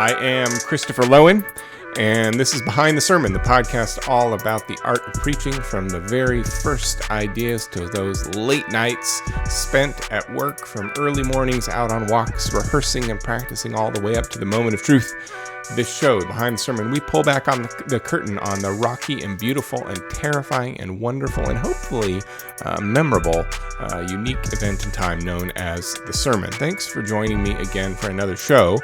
I am Kristopher Lowen, and this is Behind the Sermon, the podcast all about the art of preaching, from the very first ideas to those late nights spent at work, from early mornings out on walks, rehearsing and practicing, all the way up to the moment of truth. This show, Behind the Sermon, we pull back on the curtain on the rocky and beautiful and terrifying and wonderful and hopefully memorable, unique event in time known as the sermon. Thanks for joining me again for another show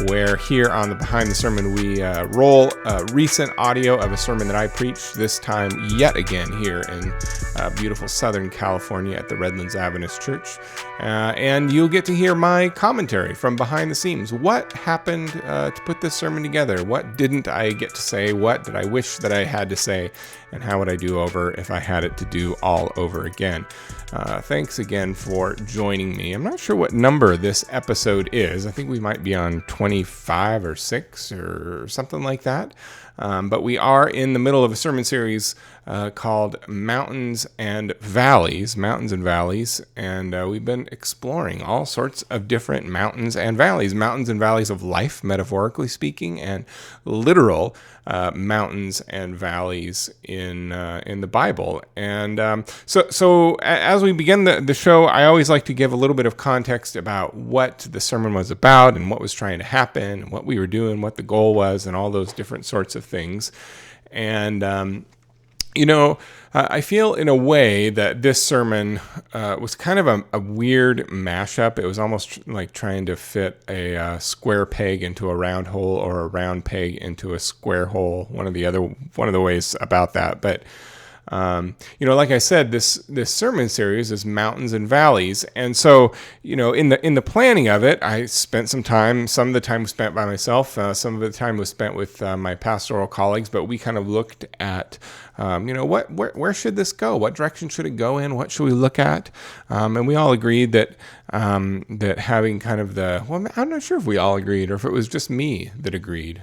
where here on the Behind the Sermon we roll recent audio of a sermon that I preached, this time yet again here in beautiful Southern California at the Redlands Adventist Church. And you'll get to hear my commentary from behind the scenes. What happened to put this sermon together? What didn't I get to say? What did I wish that I had to say? And how would I do over if I had it to do all over again? Thanks again for joining me. I'm not sure what number this episode is. I think we might be on 25 or 6 or something like that. But we are in the middle of a sermon series called Mountains and Valleys, and we've been exploring all sorts of different mountains and valleys of life, metaphorically speaking, and literal mountains and valleys in the Bible. And so as we begin the show, I always like to give a little bit of context about what the sermon was about and what was trying to happen and what we were doing, what the goal was, and all those different sorts of things. And I feel in a way that this sermon was kind of a weird mashup. It was almost like trying to fit a square peg into a round hole, or a round peg into a square hole. One of the ways about that. But like I said, this sermon series is Mountains and Valleys, and so in the planning of it, I spent some time. Some of the time was spent by myself. Some of the time was spent with my pastoral colleagues. But we kind of looked at where should this go? What direction should it go in? What should we look at? And we all agreed that having kind of I'm not sure if we all agreed or if it was just me that agreed.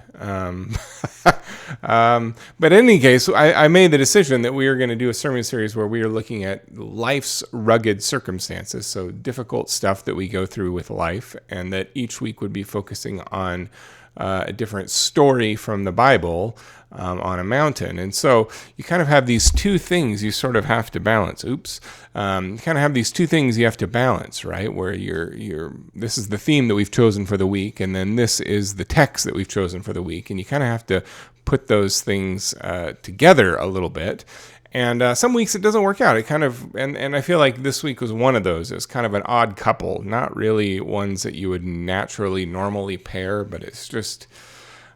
But in any case, I made the decision that we are going to do a sermon series where we are looking at life's rugged circumstances, so difficult stuff that we go through with life, and that each week would be focusing on a different story from the Bible on a mountain. And so you kind of have these two things you sort of have to balance. You kind of have these two things you have to balance, right? Where this is the theme that we've chosen for the week, and then this is the text that we've chosen for the week, and you kind of have to put those things together a little bit. And some weeks it doesn't work out. It kind of, and I feel like this week was one of those. It was kind of an odd couple, not really ones that you would normally pair, but it's just,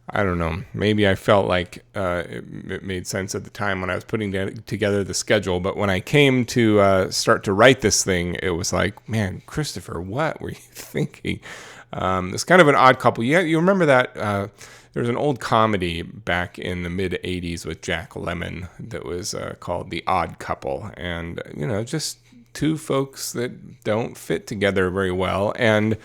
I don't know. Maybe I felt like it made sense at the time when I was putting together the schedule. But when I came to start to write this thing, it was like, man, Kristopher, what were you thinking? It's kind of an odd couple. You remember that there was an old comedy back in the mid 80s with Jack Lemmon that was called The Odd Couple. And, just two folks that don't fit together very well. And,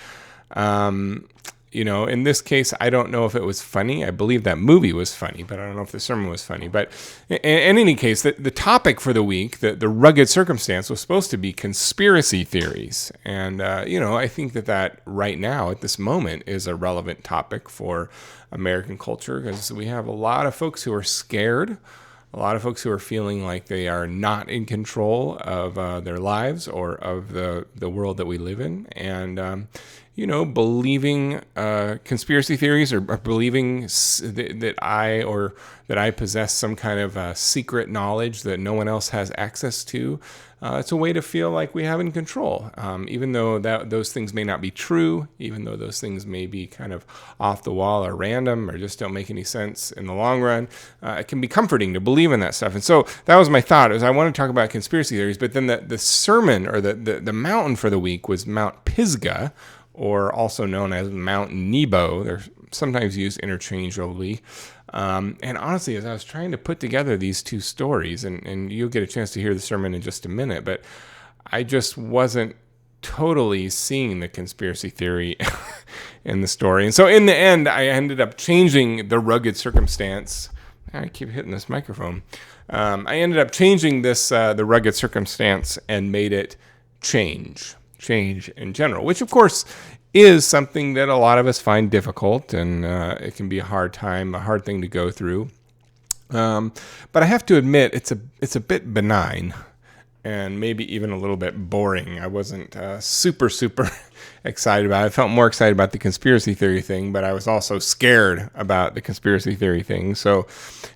in this case, I don't know if it was funny. I believe that movie was funny, but I don't know if the sermon was funny. But in any case, the topic for the week, the rugged circumstance, was supposed to be conspiracy theories. And, I think that right now, at this moment, is a relevant topic for American culture, because we have a lot of folks who are scared, a lot of folks who are feeling like they are not in control of their lives or of the world that we live in, and believing conspiracy theories, or believing that I possess some kind of secret knowledge that no one else has access to. It's a way to feel like we have in control, even though those things may not be true, even though those things may be kind of off the wall or random or just don't make any sense in the long run. It can be comforting to believe in that stuff. And so that was my thought, is I want to talk about conspiracy theories, but then the sermon, or the mountain for the week, was Mount Pisgah, or also known as Mount Nebo. They're sometimes used interchangeably. And honestly, as I was trying to put together these two stories, and you'll get a chance to hear the sermon in just a minute, but I just wasn't totally seeing the conspiracy theory in the story. And so in the end, I ended up changing the rugged circumstance. I keep hitting this microphone. I ended up changing the rugged circumstance, and made it change in general, which of course is something that a lot of us find difficult, and it can be a hard thing to go through. But I have to admit, it's a bit benign, and maybe even a little bit boring. I wasn't super excited about it. I felt more excited about the conspiracy theory thing, but I was also scared about the conspiracy theory thing. So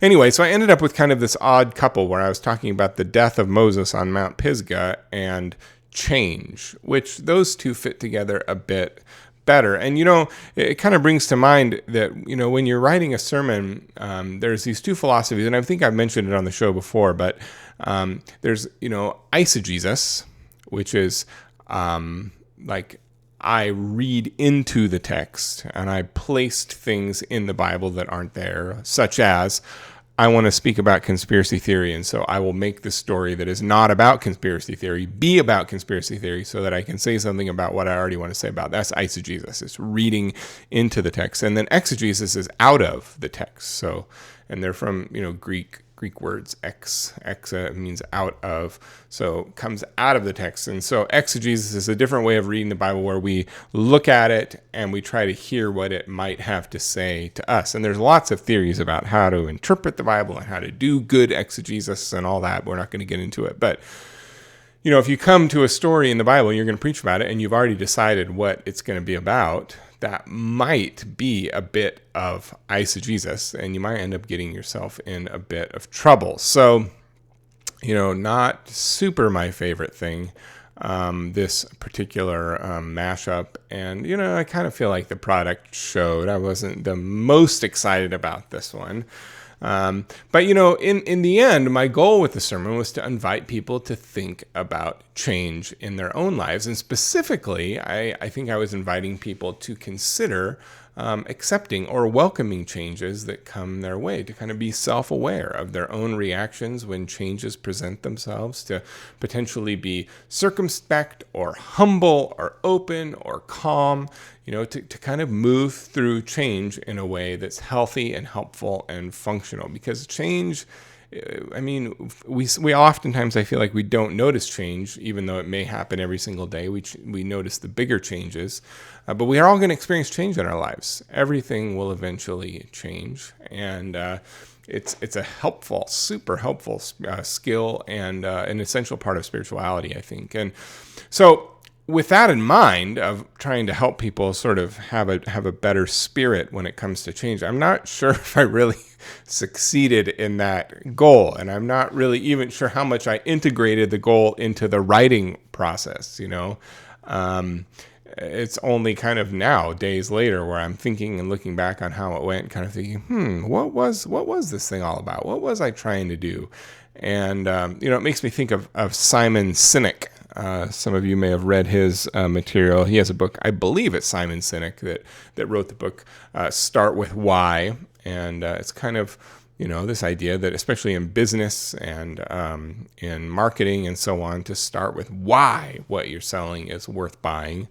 anyway, so I ended up with kind of this odd couple where I was talking about the death of Moses on Mount Pisgah and change, which those two fit together a bit better. And, it kind of brings to mind that, when you're writing a sermon, there's these two philosophies, and I think I've mentioned it on the show before, but there's, eisegesis, which is like I read into the text and I placed things in the Bible that aren't there, such as I want to speak about conspiracy theory, and so I will make the story that is not about conspiracy theory be about conspiracy theory so that I can say something about what I already want to say about. That's eisegesis. It's reading into the text. And then exegesis is out of the text. So, and they're from, Greek words. Exa means out of, so comes out of the text. And so exegesis is a different way of reading the Bible where we look at it and we try to hear what it might have to say to us. And there's lots of theories about how to interpret the Bible and how to do good exegesis and all that. We're not going to get into it. But, if you come to a story in the Bible, you're going to preach about it, and you've already decided what it's going to be about, that might be a bit of eisegesis, and you might end up getting yourself in a bit of trouble. So, not super my favorite thing, this particular mashup. And, I kind of feel like the product showed. I wasn't the most excited about this one. But, in the end, my goal with the sermon was to invite people to think about change in their own lives. And specifically, I think I was inviting people to consider accepting or welcoming changes that come their way, to kind of be self-aware of their own reactions when changes present themselves, to potentially be circumspect or humble or open or calm, to kind of move through change in a way that's healthy and helpful and functional. Because change, we oftentimes, I feel like we don't notice change, even though it may happen every single day. We notice the bigger changes, but we are all going to experience change in our lives. Everything will eventually change, and it's a helpful, super helpful skill and an essential part of spirituality, I think. And so, with that in mind, of trying to help people sort of have a better spirit when it comes to change, I'm not sure if I really succeeded in that goal, and I'm not really even sure how much I integrated the goal into the writing process. It's only kind of now, days later, where I'm thinking and looking back on how it went, kind of thinking, what was this thing all about? What was I trying to do? And it makes me think of Simon Sinek. Some of you may have read his material. He has a book, I believe it's Simon Sinek that wrote the book, Start With Why. And it's kind of, this idea that especially in business and in marketing and so on, to start with why what you're selling is worth buying,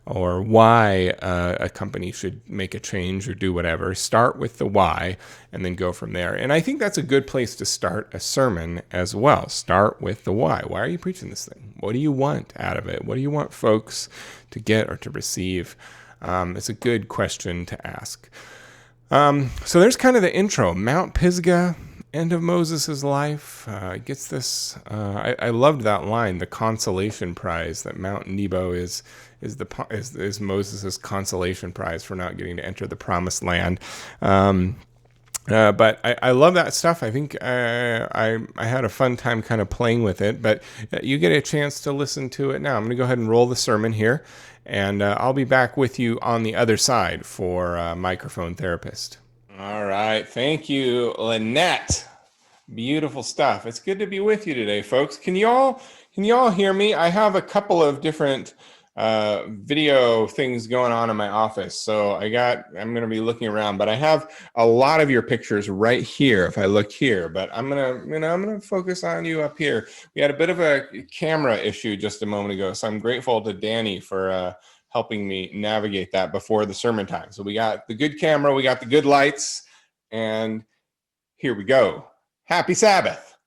or why a company should make a change or do whatever. Start with the why and then go from there. And I think that's a good place to start a sermon as well. Start with the why. Why are you preaching this thing? What do you want out of it? What do you want folks to get or to receive? It's a good question to ask. So there's kind of the intro. Mount Pisgah, end of Moses' life, gets this. I loved that line. The consolation prize, that Mount Nebo is Moses' consolation prize for not getting to enter the promised land. But I love that stuff. I think I had a fun time kind of playing with it. But you get a chance to listen to it now. I'm going to go ahead and roll the sermon here, and I'll be back with you on the other side for Microphone Therapist. All right. Thank you, Lynette. Beautiful stuff. It's good to be with you today, folks. Can you all hear me? I have a couple of different video things going on in my office. So I'm going to be looking around, but I have a lot of your pictures right here if I look here, but I'm going to focus on you up here. We had a bit of a camera issue just a moment ago, so I'm grateful to Danny for helping me navigate that before the sermon time. So we got the good camera, we got the good lights, and here we go. Happy Sabbath.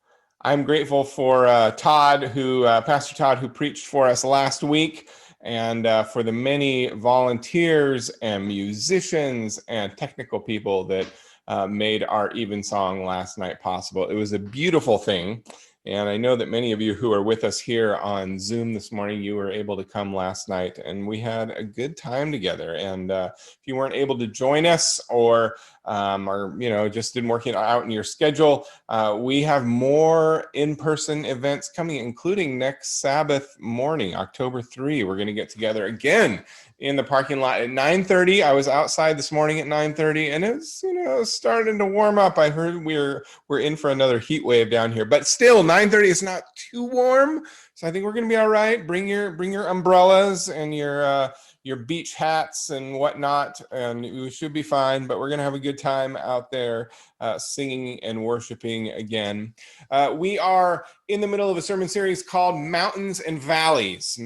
I'm grateful for Pastor Todd, who preached for us last week. and for the many volunteers and musicians and technical people that made our evensong last night possible. It was a beautiful thing. And I know that many of you who are with us here on Zoom this morning, you were able to come last night, and we had a good time together. And if you weren't able to join us, or just didn't work it out in your schedule, we have more in-person events coming, including next Sabbath morning, October 3. We're going to get together again in the parking lot at 9:30. I was outside this morning at 9:30, and it's starting to warm up. I heard we're in for another heat wave down here, but still 9:30 is not too warm, so I think we're going to be all right. Bring your umbrellas and your beach hats and whatnot, and we should be fine. But we're going to have a good time out there singing and worshiping again. We are in the middle of a sermon series called Mountains and Valleys,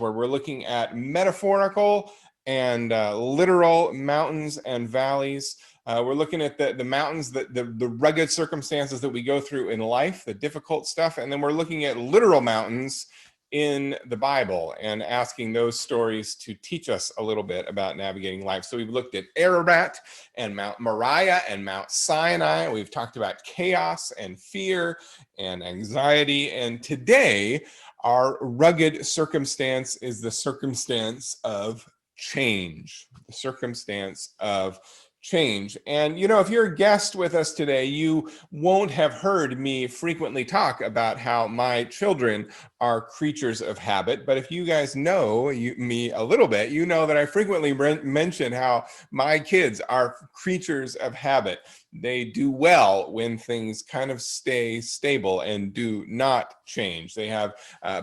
where we're looking at metaphorical and literal mountains and valleys. We're looking at the mountains, the rugged circumstances that we go through in life, the difficult stuff, and then we're looking at literal mountains in the Bible and asking those stories to teach us a little bit about navigating life. So we've looked at Ararat and Mount Moriah and Mount Sinai. We've talked about chaos and fear and anxiety. And today, our rugged circumstance is the circumstance of change. The circumstance of change. And if you're a guest with us today, you won't have heard me frequently talk about how my children are creatures of habit. But if you guys know me a little bit, you know that I frequently mention how my kids are creatures of habit. They do well when things kind of stay stable and do not change. They have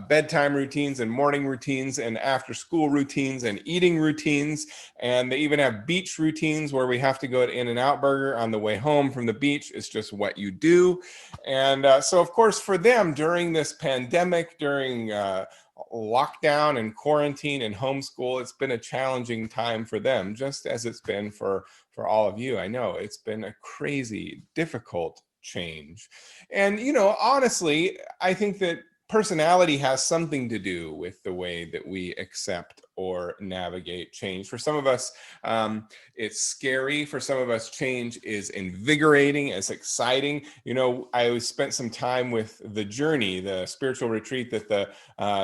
bedtime routines and morning routines and after school routines and eating routines. And they even have beach routines where we have to go to In-N-Out Burger on the way home from the beach. It's just what you do. And so, of course, for them during this pandemic, during lockdown and quarantine and homeschool, it's been a challenging time for them, just as it's been for all of you. I know it's been a crazy, difficult change. And, honestly, I think that personality has something to do with the way that we accept or navigate change. For some of us, it's scary. For some of us, change is invigorating, it's exciting. I spent some time with The Journey, the spiritual retreat that the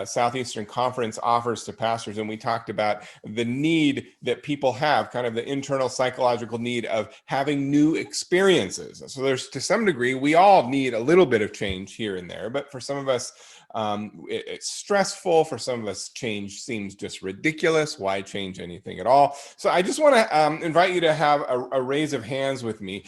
Southeastern Conference offers to pastors, and we talked about the need that people have, kind of the internal psychological need of having new experiences. So there's, to some degree, we all need a little bit of change here and there, but for some of us, it's stressful. For some of us, change seems just ridiculous. Why change anything at all? So I just want to invite you to have a raise of hands with me.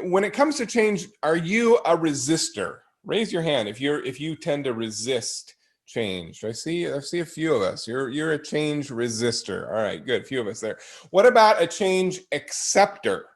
When it comes to change, are you a resistor? Raise your hand if you tend to resist change. I see a few of us. You're a change resistor. All right, good. A few of us there. What about a change acceptor?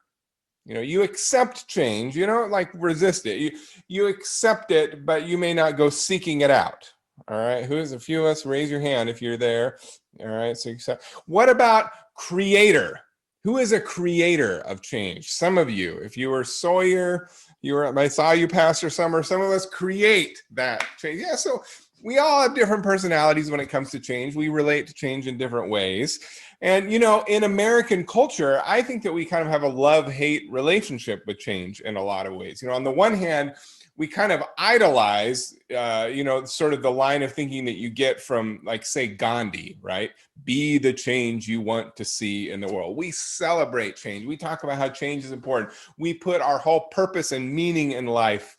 You accept change, you don't like resist it. You accept it, but you may not go seeking it out. All right. Who's a few of us? Raise your hand if you're there. All right. So accept. What about creator? Who is a creator of change? Some of you, if you were Sawyer, I saw you, Pastor Summer. Some of us create that change. Yeah. So we all have different personalities when it comes to change. We relate to change in different ways. And, in American culture, I think that we kind of have a love-hate relationship with change in a lot of ways. On the one hand, we kind of idolize, sort of the line of thinking that you get from, like, say, Gandhi, right? Be the change you want to see in the world. We celebrate change. We talk about how change is important. We put our whole purpose and meaning in life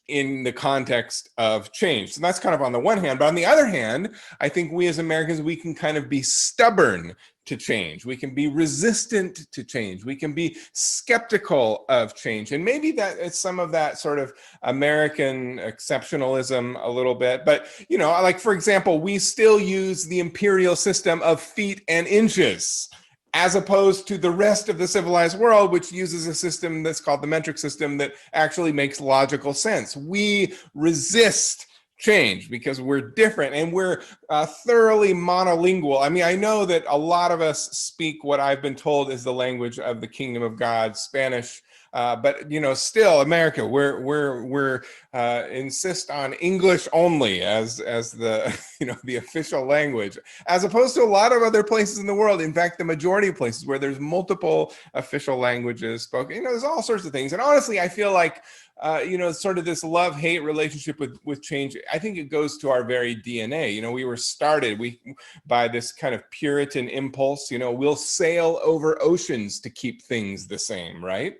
in the context of change. So that's kind of on the one hand. But on the other hand, I think we as Americans, we can kind of be stubborn to change. We can be resistant to change. We can be skeptical of change. And maybe that is some of that sort of American exceptionalism a little bit. But, like, for example, we still use the imperial system of feet and inches, as opposed to the rest of the civilized world, which uses a system that's called the metric system that actually makes logical sense. We resist change because we're different and we're thoroughly monolingual. I mean, I know that a lot of us speak what I've been told is the language of the kingdom of God, Spanish, But still, America, we're insist on English only as the the official language, as opposed to a lot of other places in the world. In fact, the majority of places where there's multiple official languages spoken, there's all sorts of things. And honestly, I feel like sort of this love-hate relationship with change, I think it goes to our very DNA. We were started by this kind of Puritan impulse, we'll sail over oceans to keep things the same, right?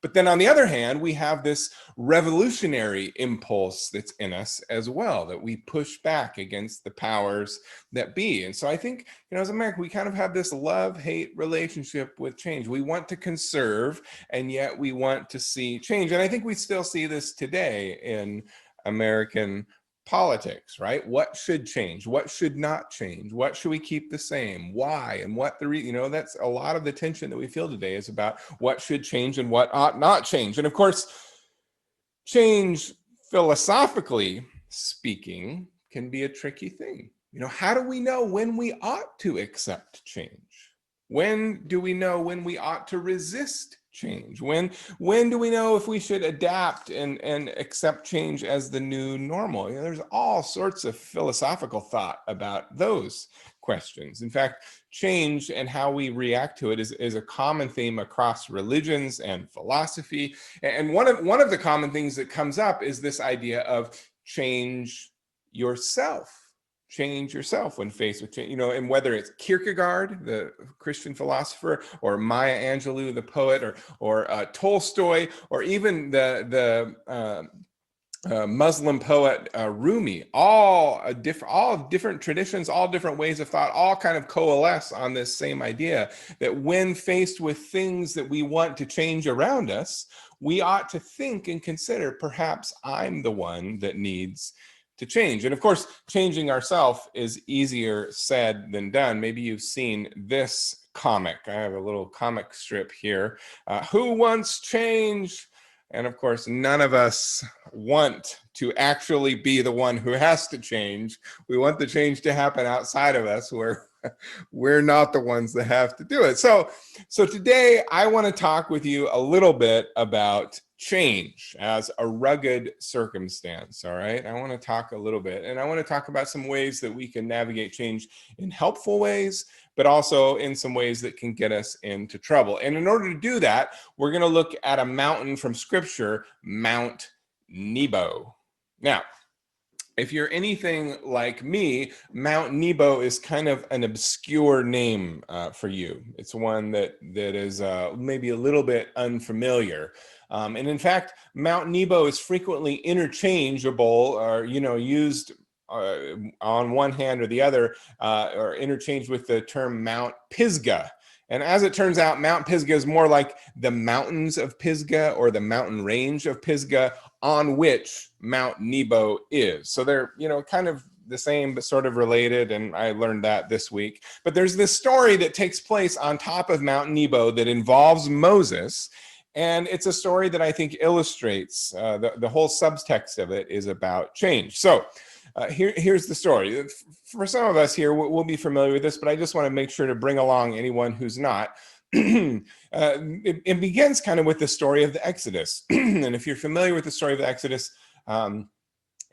But then on the other hand, we have this revolutionary impulse that's in us as well, that we push back against the powers that be. And so I think, as America, we kind of have this love-hate relationship with change. We want to conserve, and yet we want to see change. And I think we still see this today in American politics, right? What should change? What should not change? What should we keep the same? Why? And what that's a lot of the tension that we feel today is about what should change and what ought not change. And of course, change, philosophically speaking, can be a tricky thing. How do we know when we ought to accept change? When do we know when we ought to resist change? When do we know if we should adapt and accept change as the new normal? There's all sorts of philosophical thought about those questions. In fact, change and how we react to it is a common theme across religions and philosophy. And one of the common things that comes up is this idea of change yourself. Change yourself when faced with change, and whether it's Kierkegaard, the Christian philosopher, or Maya Angelou, the poet, or Tolstoy, or even the Muslim poet Rumi, all different traditions, all different ways of thought, all kind of coalesce on this same idea that when faced with things that we want to change around us, we ought to think and consider, perhaps I'm the one that needs to change. And of course, changing ourselves is easier said than done. Maybe you've seen this comic. I have a little comic strip here. Who wants change? And of course, none of us want to actually be the one who has to change. We want the change to happen outside of us, where we're not the ones that have to do it. So today I want to talk with you a little bit about change as a rugged circumstance. All right. I want to talk a little bit, and I want to talk about some ways that we can navigate change in helpful ways, but also in some ways that can get us into trouble. And in order to do that, we're going to look at a mountain from Scripture, Mount Nebo. Now, if you're anything like me, Mount Nebo is kind of an obscure name for you. It's one that is maybe a little bit unfamiliar. And in fact, Mount Nebo is frequently interchangeable, or used on one hand or the other, or interchanged with the term Mount Pisgah. And as it turns out, Mount Pisgah is more like the mountains of Pisgah, or the mountain range of Pisgah, on which Mount Nebo is. So they're, kind of the same, but sort of related. And I learned that this week. But there's this story that takes place on top of Mount Nebo that involves Moses. And it's a story that I think illustrates the whole subtext of it is about change. So here's the story. For some of us here, we'll be familiar with this, but I just want to make sure to bring along anyone who's not. It begins kind of with the story of the Exodus. And if you're familiar with the story of the Exodus,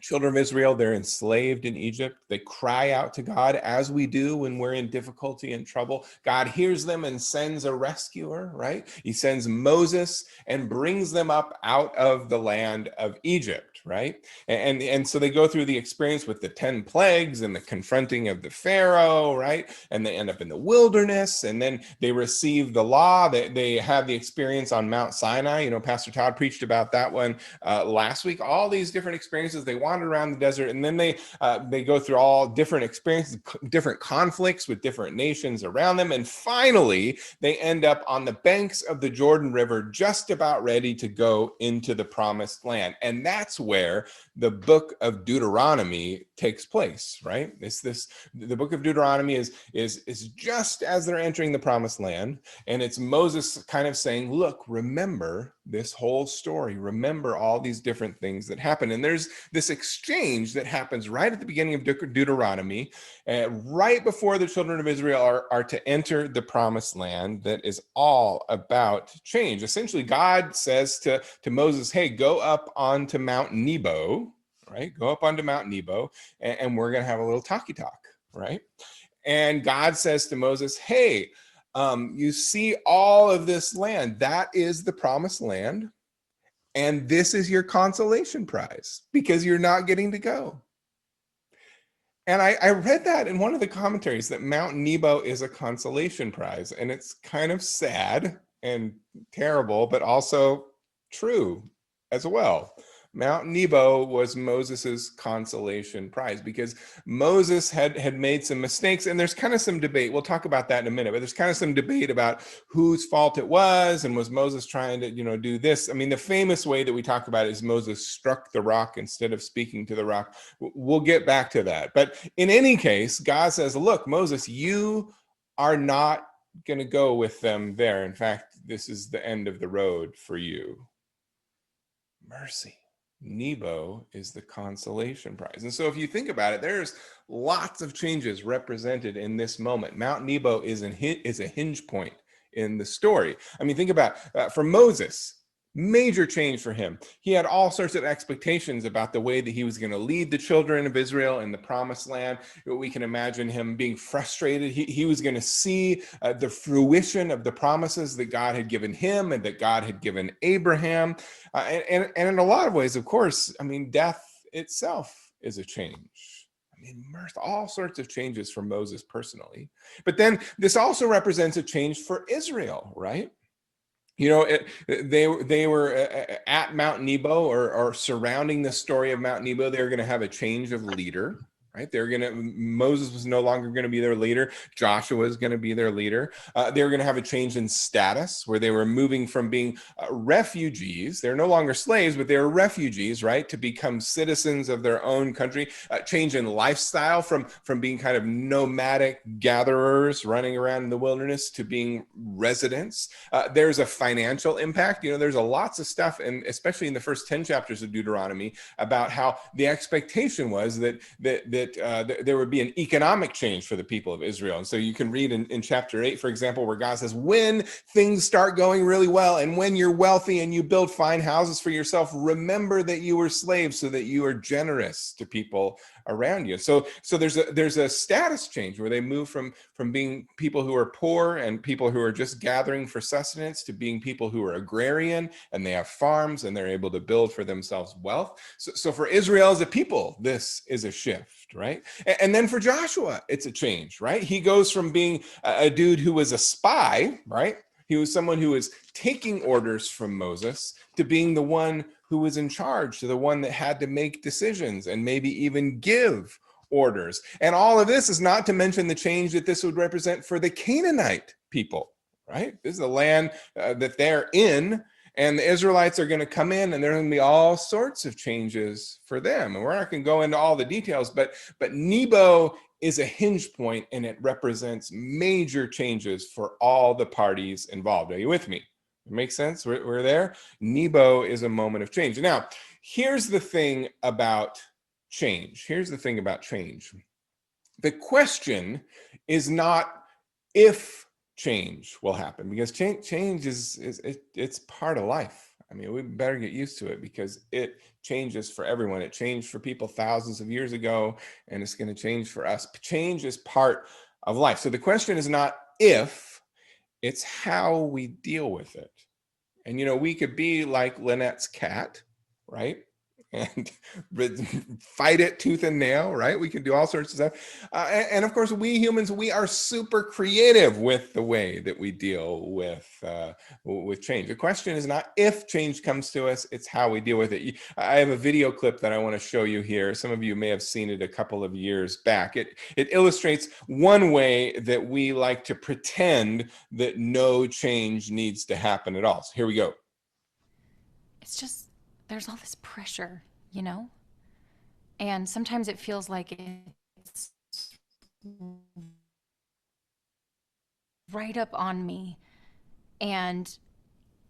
children of Israel, they're enslaved in Egypt. They cry out to God, as we do when we're in difficulty and trouble. God hears them and sends a rescuer, right? He sends Moses and brings them up out of the land of Egypt, right? And so they go through the experience with the 10 plagues and the confronting of the Pharaoh, right? And they end up in the wilderness, and then they receive the law. They have the experience on Mount Sinai. Pastor Todd preached about that one last week. All these different experiences. They wander around the desert, and then they go through all different experiences, different conflicts with different nations around them, and finally they end up on the banks of the Jordan River, just about ready to go into the promised land. And that's where the Book of Deuteronomy takes place, right? The Book of Deuteronomy is just as they're entering the Promised Land, and it's Moses kind of saying, look, remember this whole story. Remember all these different things that happen. And there's this exchange that happens right at the beginning of Deuteronomy, right before the children of Israel are to enter the Promised Land, that is all about change. Essentially, God says to Moses, hey, go up onto Mount Nebo, right? Go up onto Mount Nebo, and we're going to have a little talkie talk, right? And God says to Moses, hey, you see all of this land, that is the Promised Land. And this is your consolation prize because you're not getting to go. And I read that in one of the commentaries, that Mount Nebo is a consolation prize. And it's kind of sad and terrible, but also true as well. Mount Nebo was Moses's consolation prize because Moses had made some mistakes, and there's kind of some debate. We'll talk about that in a minute, but there's kind of some debate about whose fault it was, and was Moses trying to, do this? I mean, the famous way that we talk about it is Moses struck the rock instead of speaking to the rock. We'll get back to that. But in any case, God says, look, Moses, you are not going to go with them there. In fact, this is the end of the road for you. Mercy. Nebo is the consolation prize. And so if you think about it, there's lots of changes represented in this moment. Mount Nebo is a hinge point in the story. I mean, think about for Moses, major change for him. He had all sorts of expectations about the way that he was going to lead the children of Israel in the Promised Land. We can imagine him being frustrated. He was going to see the fruition of the promises that God had given him and that God had given Abraham. And in a lot of ways, of course, I mean, death itself is a change. I mean, all sorts of changes for Moses personally. But then this also represents a change for Israel, right? They were at Mount Nebo or surrounding the story of Mount Nebo. They were going to have a change of leader, right? Moses was no longer going to be their leader. Joshua is going to be their leader. They were going to have a change in status where they were moving from being refugees. They're no longer slaves, but they were refugees, right? To become citizens of their own country. Change in lifestyle from being kind of nomadic gatherers running around in the wilderness to being residents. There's a financial impact. There's lots of stuff, and especially in the first 10 chapters of Deuteronomy, about how the expectation was that there would be an economic change for the people of Israel. And so you can read in chapter 8, for example, where God says, when things start going really well and when you're wealthy and you build fine houses for yourself, remember that you were slaves so that you are generous to people around you. So there's a status change where they move from being people who are poor and people who are just gathering for sustenance to being people who are agrarian and they have farms and they're able to build for themselves wealth. So for Israel as a people, this is a shift, right? And then for Joshua, it's a change, right? He goes from being a dude who was a spy, right? He was someone who was taking orders from Moses to being the one who was in charge, to the one that had to make decisions and maybe even give orders. And all of this is not to mention the change that this would represent for the Canaanite people, right? This is the land that they're in, and the Israelites are going to come in, and there are going to be all sorts of changes for them. And we're not going to go into all the details, but Nebo is a hinge point, and it represents major changes for all the parties involved. Are you with me? It makes sense? We're there? Nebo is a moment of change. Now, here's the thing about change. The question is not if change will happen, because change it's part of life. I mean, we better get used to it because it changes for everyone. It changed for people thousands of years ago, and it's going to change for us. Change is part of life. So the question is not if, it's how we deal with it. And, we could be like Lynette's cat, right? And fight it tooth and nail, right? We can do all sorts of stuff. And of course, we humans, we are super creative with the way that we deal with change. The question is not if change comes to us, it's how we deal with it. I have a video clip that I want to show you here. Some of you may have seen it a couple of years back. It illustrates one way that we like to pretend that no change needs to happen at all. So here we go. It's just, there's all this pressure you know? And sometimes it feels like it's right up on me, and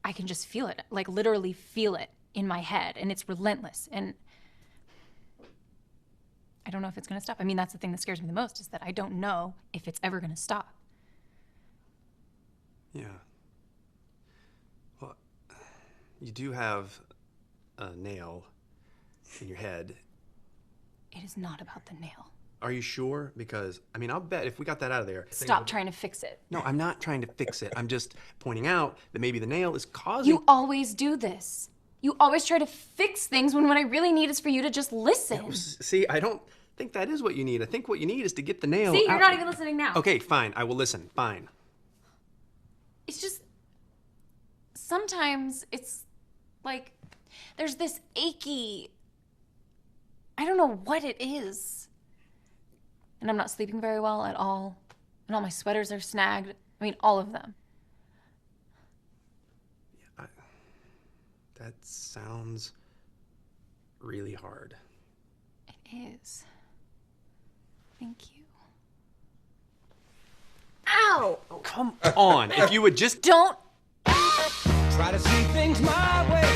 I can just feel it, like literally feel it in my head, and it's relentless. And I don't know if it's going to stop. I mean, that's the thing that scares me the most, is that I don't know if it's ever going to stop. Yeah. Well, you do have a nail in your head. It is not about the nail. Are you sure? Because, I mean, I'll bet if we got that out of there. Stop trying to fix it. No, I'm not trying to fix it. I'm just pointing out that maybe the nail is causing. You always do this. You always try to fix things when what I really need is for you to just listen. Yeah, see, I don't think that is what you need. I think what you need is to get the nail See, out. you're not even listening now. Okay, fine. I will listen. Fine. It's just, sometimes it's like there's this achy, I don't know what it is. And I'm not sleeping very well at all. And all my sweaters are snagged. I mean, all of them. Yeah, that sounds really hard. It is. Thank you. Ow! Oh, come on. If you would just. Don't. Try to see things my way.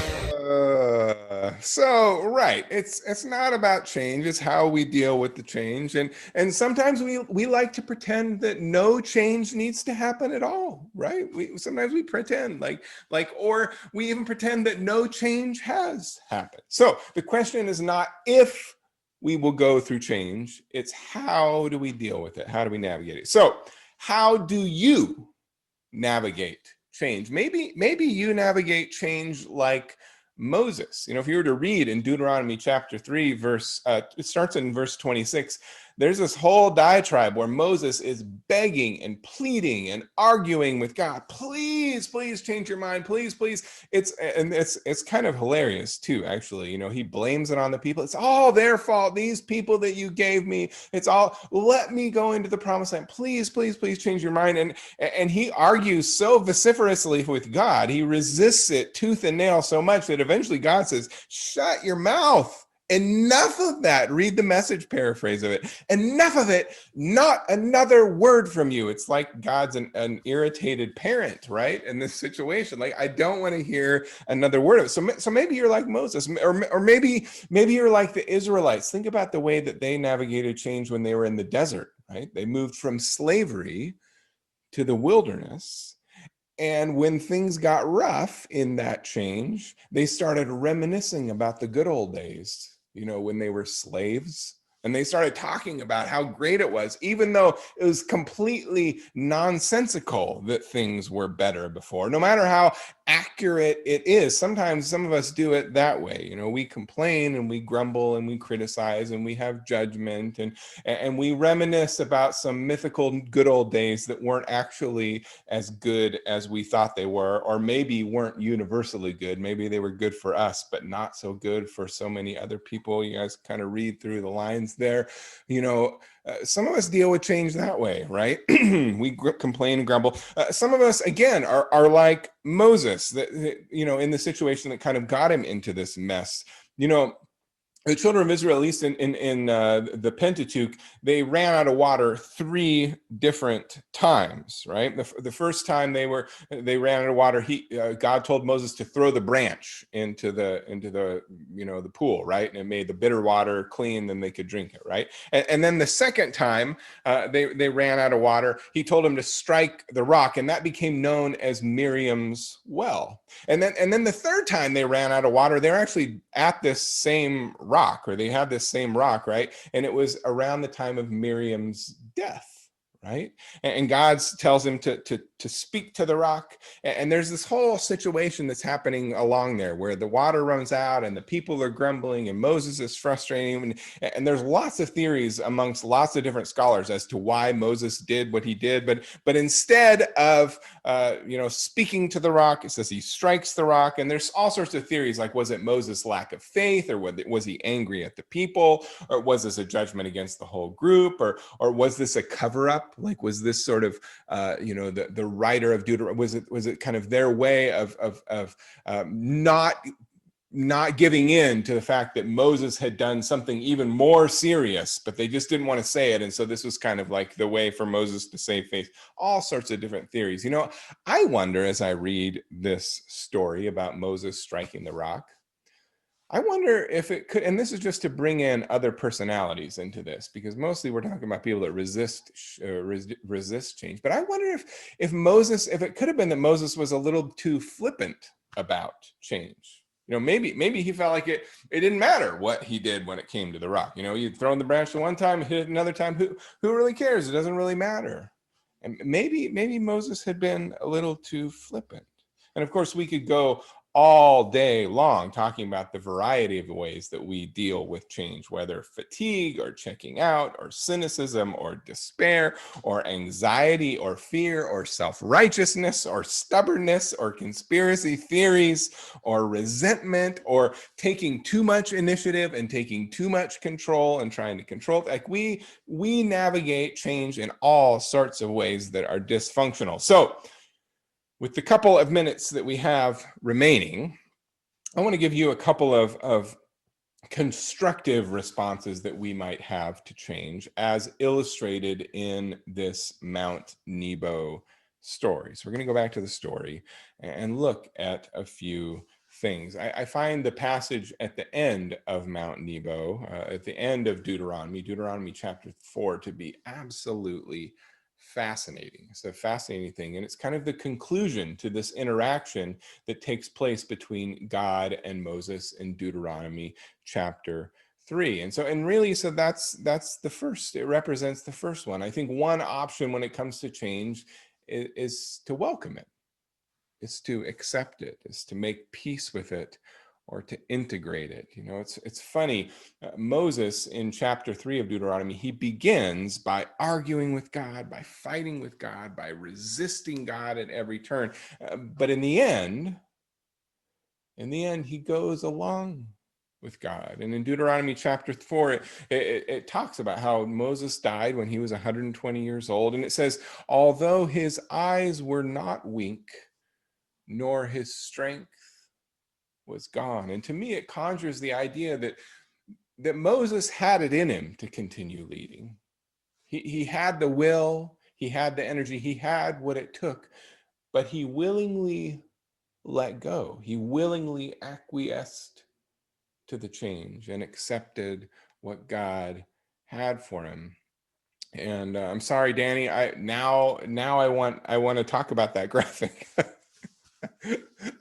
Right, it's not about change, it's how we deal with the change, and sometimes we like to pretend that no change needs to happen at all, right? Sometimes we pretend or we even pretend that no change has happened. So the question is not if we will go through change, it's how do we deal with it? How do we navigate it? So how do you navigate change? Maybe you navigate change like Moses. If you were to read in Deuteronomy chapter 3, it starts in verse 26. There's this whole diatribe where Moses is begging and pleading and arguing with God. Please, please change your mind. Please, please. It's kind of hilarious too, actually. He blames it on the people. It's all their fault. These people that you gave me. It's all, let me go into the promised land. Please, please, please change your mind. And he argues so vociferously with God. He resists it tooth and nail so much that eventually God says, shut your mouth. Enough of that. Read the Message paraphrase of it. Enough of it. Not another word from you. It's like God's an irritated parent, right? In this situation, like, I don't want to hear another word of it. So maybe you're like Moses, or maybe you're like the Israelites. Think about the way that they navigated change when they were in the desert, right? They moved from slavery to the wilderness. And when things got rough in that change, they started reminiscing about the good old days, when they were slaves. And they started talking about how great it was, even though it was completely nonsensical that things were better before. No matter how accurate it is, sometimes some of us do it that way. We complain and we grumble and we criticize and we have judgment and we reminisce about some mythical good old days that weren't actually as good as we thought they were, or maybe weren't universally good. Maybe they were good for us, but not so good for so many other people. You guys kind of read through the lines there. Some of us deal with change that way, right? We complain and grumble. Some of us, again, are like Moses, that in the situation that kind of got him into this mess. The children of Israel, at least in the Pentateuch, they ran out of water 3 different times, right? The first time they ran out of water, God told Moses to throw the branch into the the pool, right? And it made the bitter water clean, then they could drink it, right? And then the second time they ran out of water, he told them to strike the rock, and that became known as Miriam's well. And then the third time they ran out of water, they're actually at this same rock, or they had this same rock, right? And it was around the time of Miriam's death, right? And God tells him to speak to the rock. And there's this whole situation that's happening along there where the water runs out and the people are grumbling and Moses is frustrating. And there's lots of theories amongst lots of different scholars as to why Moses did what he did. But instead of, speaking to the rock, it says he strikes the rock. And there's all sorts of theories, like, was it Moses' lack of faith, or was he angry at the people, or was this a judgment against the whole group, or was this a cover up? Like, was this sort of, the writer of Deuteronomy, was it kind of their way of not not giving in to the fact that Moses had done something even more serious, but they just didn't want to say it. And so this was kind of like the way for Moses to save face. All sorts of different theories. I wonder, as I read this story about Moses striking the rock, I wonder if it could, and this is just to bring in other personalities into this, because mostly we're talking about people that resist change. But I wonder if it could have been that Moses was a little too flippant about change. Maybe he felt like it didn't matter what he did when it came to the rock. You'd throw the branch one time, hit it another time. Who really cares? It doesn't really matter. And maybe Moses had been a little too flippant. And of course, we could go all day long talking about the variety of ways that we deal with change, whether fatigue or checking out or cynicism or despair or anxiety or fear or self-righteousness or stubbornness or conspiracy theories or resentment or taking too much initiative and taking too much control and trying to control it. Like we navigate change in all sorts of ways that are dysfunctional. So with the couple of minutes that we have remaining, I want to give you a couple of constructive responses that we might have to change as illustrated in this Mount Nebo story. So we're going to go back to the story and look at a few things. I find the passage at the end of Mount Nebo, at the end of Deuteronomy chapter 4, to be absolutely fascinating. It's a fascinating thing. And it's kind of the conclusion to this interaction that takes place between God and Moses in Deuteronomy chapter 3. And really, so that's the first, it represents the first one. I think one option when it comes to change is to welcome it, is to accept it, is to make peace with it, or to integrate it. It's funny. Moses in chapter 3 of Deuteronomy, he begins by arguing with God, by fighting with God, by resisting God at every turn. But in the end, he goes along with God. And in Deuteronomy chapter 4, it talks about how Moses died when he was 120 years old. And it says, although his eyes were not weak, nor his strength was gone. And to me, it conjures the idea that Moses had it in him to continue leading. He had the will, he had the energy, he had what it took, but he willingly let go. He willingly acquiesced to the change and accepted what God had for him. And I'm sorry, Danny. Now I want to talk about that graphic.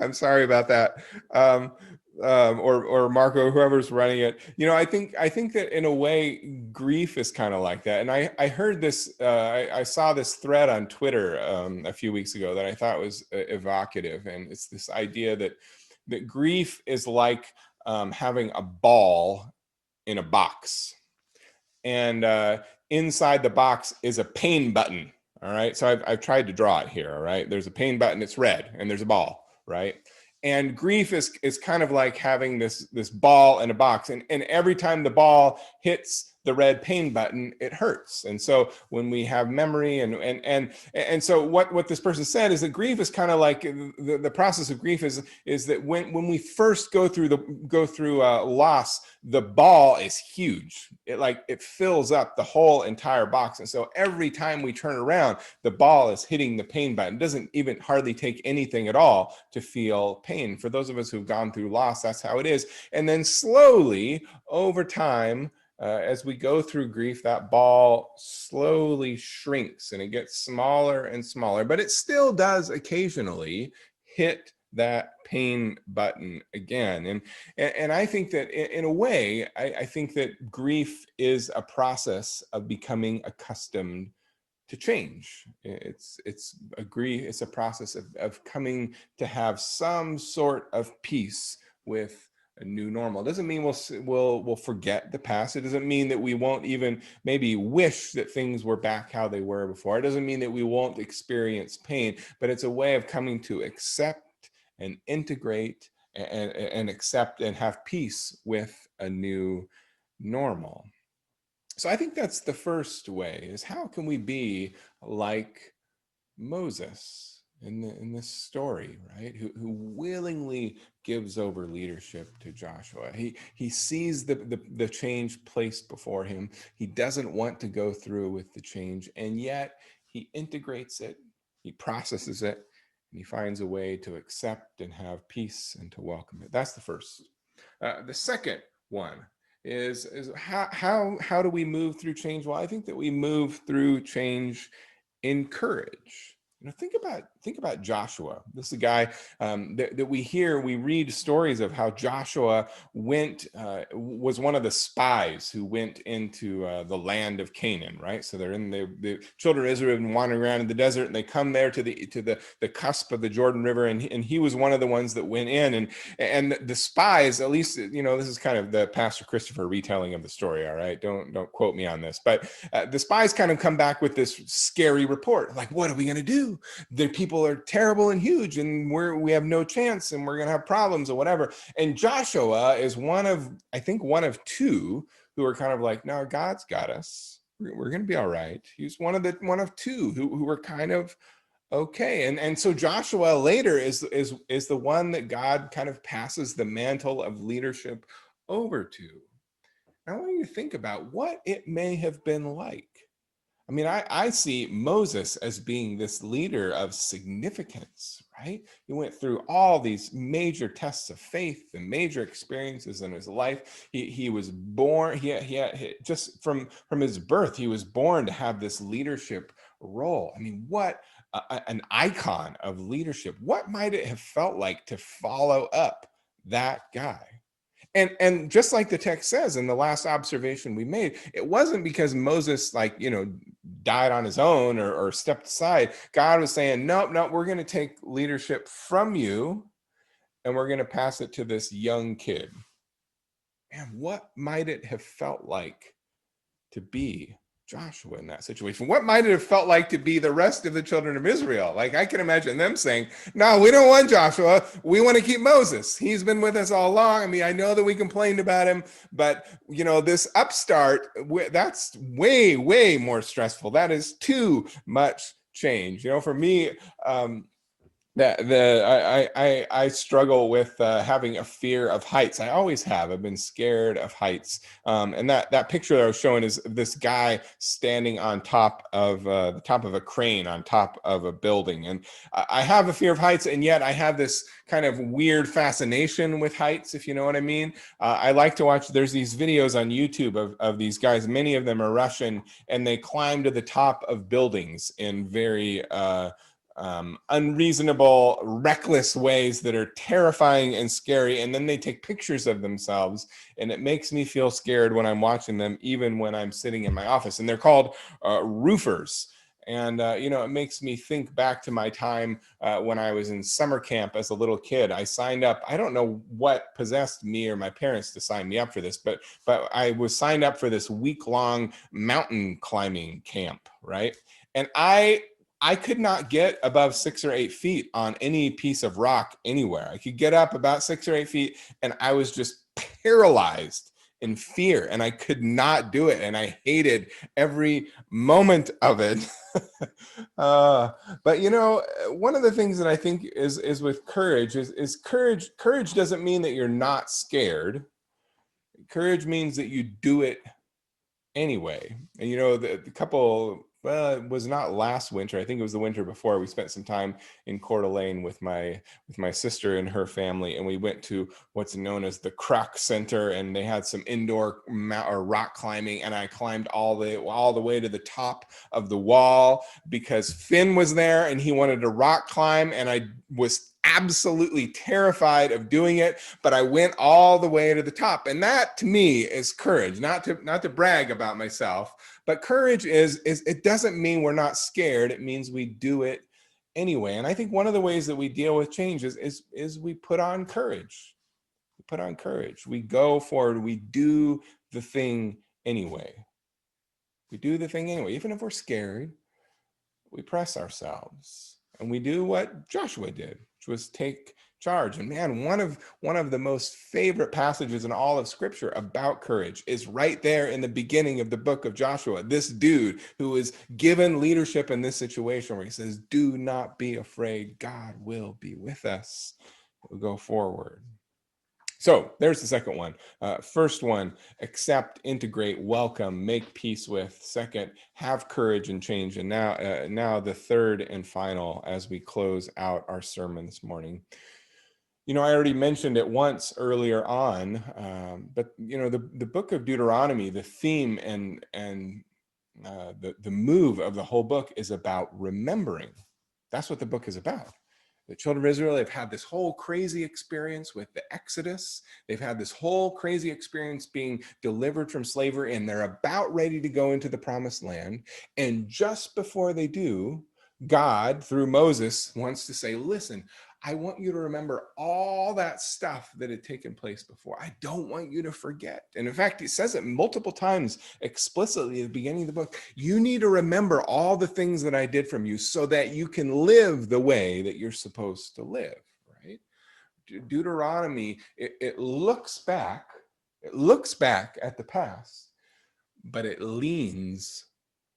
I'm sorry about that. Or Marco, whoever's running it. I think that in a way, grief is kind of like that. And I heard this, I saw this thread on Twitter a few weeks ago that I thought was evocative. And it's this idea that grief is like having a ball in a box. And inside the box is a pain button. All right. So I've tried to draw it here. All right. There's a pain button. It's red, and there's a ball. Right. And grief is kind of like having this ball in a box. And every time the ball hits the red pain button, it hurts. And so when we have memory and so what this person said is that grief is kind of like the process of grief is that when we first go through loss, the ball is huge. It fills up the whole entire box. And so every time we turn around, the ball is hitting the pain button. It doesn't even hardly take anything at all to feel pain. For those of us who've gone through loss, that's how it is. And then slowly over time, as we go through grief, that ball slowly shrinks and it gets smaller and smaller, but it still does occasionally hit that pain button again. And I think that in a way, I think that grief is a process of becoming accustomed to change. It's a process of coming to have some sort of peace with a new normal. It doesn't mean we'll forget the past. It doesn't mean that we won't even maybe wish that things were back how they were before. It doesn't mean that we won't experience pain, but it's a way of coming to accept and integrate and accept and have peace with a new normal. So I think that's the first way, is how can we be like Moses in this story, right? Who willingly gives over leadership to Joshua. He sees the change placed before him. He doesn't want to go through with the change, and yet he integrates it, he processes it, and he finds a way to accept and have peace and to welcome it. That's the first. The second one is how do we move through change? Well, I think that we move through change in courage. Think about Joshua. This is a guy that we read stories of how Joshua was one of the spies who went into the land of Canaan, right? So they're in the children of Israel have been wandering around in the desert, and they come there to the cusp of the Jordan River, and he was one of the ones that went in, and the spies, at least, this is kind of the Pastor Kristopher retelling of the story. All right, don't quote me on this, but the spies kind of come back with this scary report, like, what are we going to do? The people are terrible and huge, and we have no chance, and we're going to have problems or whatever. And Joshua is one of two who are kind of like, no, God's got us. We're going to be all right. He's one of two who were kind of okay. And so Joshua later is the one that God kind of passes the mantle of leadership over to. I want you to think about what it may have been like. I mean, I see Moses as being this leader of significance, right? He went through all these major tests of faith and major experiences in his life. He was born, just from his birth, he was born to have this leadership role. I mean, what an icon of leadership. What might it have felt like to follow up that guy? And just like the text says in the last observation we made, it wasn't because Moses, died on his own or stepped aside. God was saying, nope, we're going to take leadership from you and we're going to pass it to this young kid. Man, what might it have felt like to be Joshua in that situation? What might it have felt like to be the rest of the children of Israel? Like, I can imagine them saying, no, we don't want Joshua. We want to keep Moses. He's been with us all along. I mean, I know that we complained about him, but this upstart, that's way, way more stressful. That is too much change. For me, I struggle with having a fear of heights. I always have. I've been scared of heights. And that picture that I was showing is this guy standing on top of the top of a crane on top of a building. And I have a fear of heights, and yet I have this kind of weird fascination with heights, if you know what I mean. I like to watch. There's these videos on YouTube of these guys. Many of them are Russian, and they climb to the top of buildings in very unreasonable, reckless ways that are terrifying and scary. And then they take pictures of themselves, and it makes me feel scared when I'm watching them, even when I'm sitting in my office. And they're called roofers. And, it makes me think back to my time when I was in summer camp as a little kid. I signed up. I don't know what possessed me or my parents to sign me up for this, but I was signed up for this week-long mountain climbing camp, right? And I could not get above 6 or 8 feet on any piece of rock anywhere. I could get up about 6 or 8 feet, and I was just paralyzed in fear, and I could not do it. And I hated every moment of it. But one of the things that I think is with courage is courage. Courage doesn't mean that you're not scared. Courage means that you do it anyway. And the couple, well, it was not last winter, I think it was the winter before, we spent some time in Coeur d'Alene with my sister and her family, and we went to what's known as the Croc Center, and they had some indoor rock climbing, and I climbed all the way to the top of the wall because Finn was there and he wanted to rock climb, and I was absolutely terrified of doing it, but I went all the way to the top. And that to me is courage. Not to brag about myself, but courage is it doesn't mean we're not scared. It means we do it anyway. And I think one of the ways that we deal with change is we put on courage. We put on courage. We go forward. We do the thing anyway. We do the thing anyway. Even if we're scared, we press ourselves. And we do what Joshua did, which was take charge. And man, one of the most favorite passages in all of Scripture about courage is right there in the beginning of the book of Joshua. This dude who is given leadership in this situation, where he says, "Do not be afraid. God will be with us. We'll go forward." So there's the second one. First one, accept, integrate, welcome, make peace with. Second, have courage and change. And now the third and final, as we close out our sermon this morning. I already mentioned it once earlier on, but the book of Deuteronomy, the theme and the move of the whole book is about remembering. That's what the book is about. The children of Israel have had this whole crazy experience with the Exodus. They've had this whole crazy experience being delivered from slavery, and they're about ready to go into the promised land. And just before they do, God, through Moses, wants to say, listen, I want you to remember all that stuff that had taken place before. I don't want you to forget. And in fact, he says it multiple times explicitly at the beginning of the book. You need to remember all the things that I did from you so that you can live the way that you're supposed to live, right? Deuteronomy, it looks back at the past, but it leans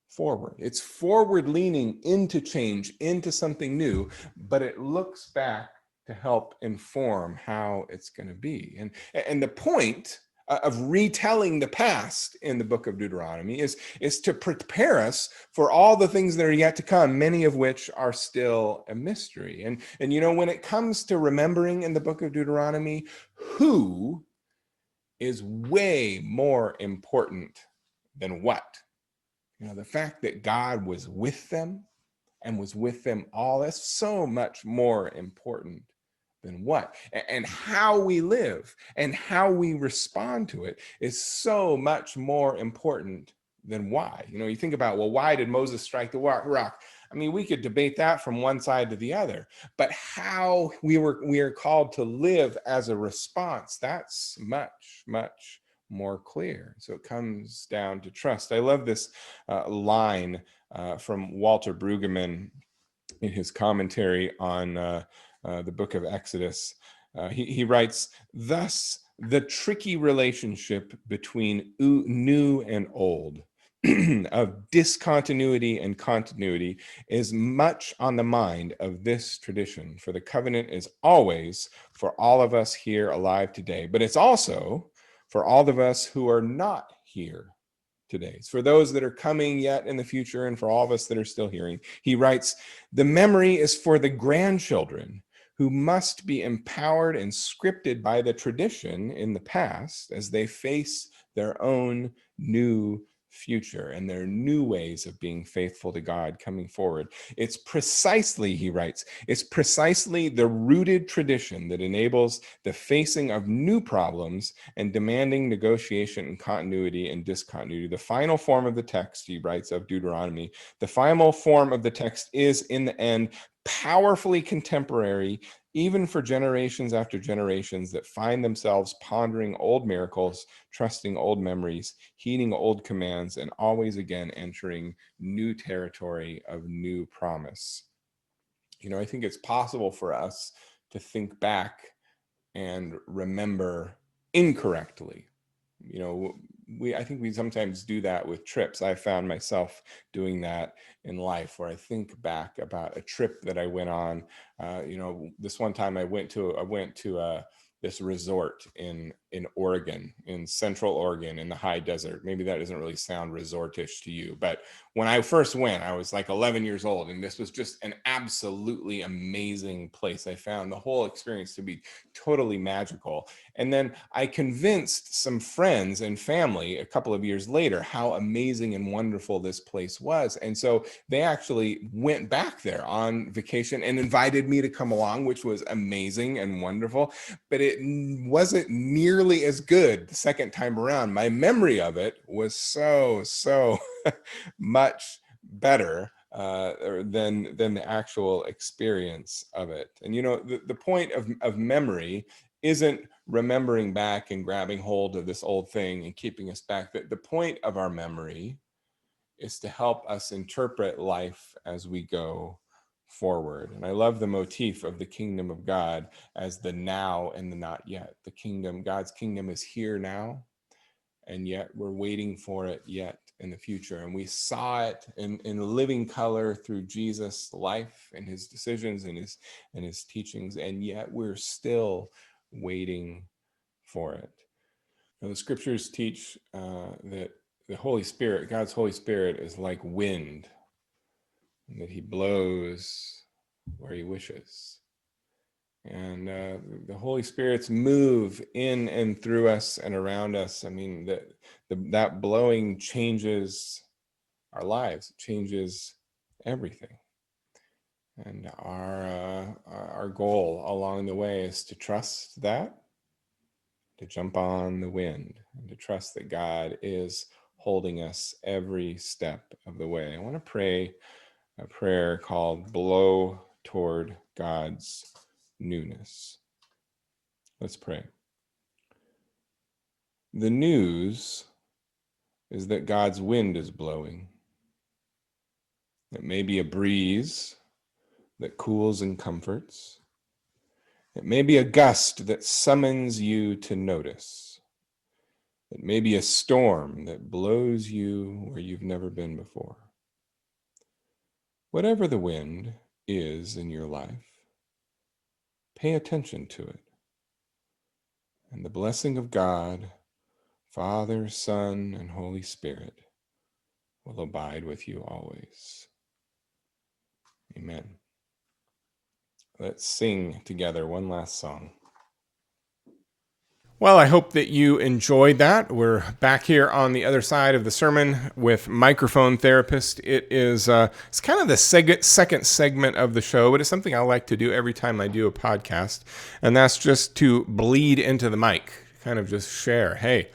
forward. It's forward leaning into change, into something new, but it looks back to help inform how it's going to be. And the point of retelling the past in the book of Deuteronomy is to prepare us for all the things that are yet to come, many of which are still a mystery. And when it comes to remembering in the book of Deuteronomy, who is way more important than what? The fact that God was with them and was with them all, that's so much more important than what. And how we live and how we respond to it is so much more important than why. You think about, well, why did Moses strike the rock? I mean, we could debate that from one side to the other, but how we are called to live as a response, that's much, much more clear. So it comes down to trust. I love this line from Walter Brueggemann in his commentary on the book of Exodus. He writes, thus, the tricky relationship between new and old, of discontinuity and continuity, is much on the mind of this tradition, for the covenant is always for all of us here alive today, but it's also for all of us who are not here today. It's for those that are coming yet in the future and for all of us that are still hearing. He writes, the memory is for the grandchildren who must be empowered and scripted by the tradition in the past as they face their own new future and their new ways of being faithful to God coming forward. It's precisely, he writes, it's precisely the rooted tradition that enables the facing of new problems and demanding negotiation and continuity and discontinuity. The final form of the text, he writes, of Deuteronomy, the final form of the text is, in the end, powerfully contemporary, even for generations after generations that find themselves pondering old miracles, trusting old memories, heeding old commands, and always again entering new territory of new promise. I think it's possible for us to think back and remember incorrectly. I think we sometimes do that with trips. I found myself doing that in life, where I think back about a trip that I went on. This one time I went to this resort in Oregon, in Central Oregon, in the high desert. Maybe that doesn't really sound resortish to you, but when I first went, I was like 11 years old, and this was just an absolutely amazing place. I found the whole experience to be totally magical. And then I convinced some friends and family a couple of years later how amazing and wonderful this place was. And so they actually went back there on vacation and invited me to come along, which was amazing and wonderful. But it wasn't nearly as good the second time around. My memory of it was so much better than the actual experience of it. And the point of memory isn't remembering back and grabbing hold of this old thing and keeping us back. The point of our memory is to help us interpret life as we go forward. And I love the motif of the kingdom of God as the now and the not yet. The kingdom, God's kingdom is here now, and yet we're waiting for it yet in the future. And we saw it in living color through Jesus' life and his decisions and his teachings, and yet we're still waiting for it. Now, the scriptures teach that the Holy Spirit, God's Holy Spirit, is like wind, and that he blows where he wishes. And the Holy Spirit's move in and through us and around us, I mean, that blowing changes our lives, it changes everything. And our goal along the way is to trust that, to jump on the wind, and to trust that God is holding us every step of the way. I want to pray a prayer called Blow Toward God's Newness. Let's pray. The news is that God's wind is blowing. It may be a breeze that cools and comforts. It may be a gust that summons you to notice. It may be a storm that blows you where you've never been before. Whatever the wind is in your life, pay attention to it. And the blessing of God, Father, Son, and Holy Spirit will abide with you always. Amen. Let's sing together one last song. Well, I hope that you enjoyed that. We're back here on the other side of the sermon with Microphone Therapist. It is it's kind of the second segment of the show, but it's something I like to do every time I do a podcast, and that's just to bleed into the mic, kind of just share, hey,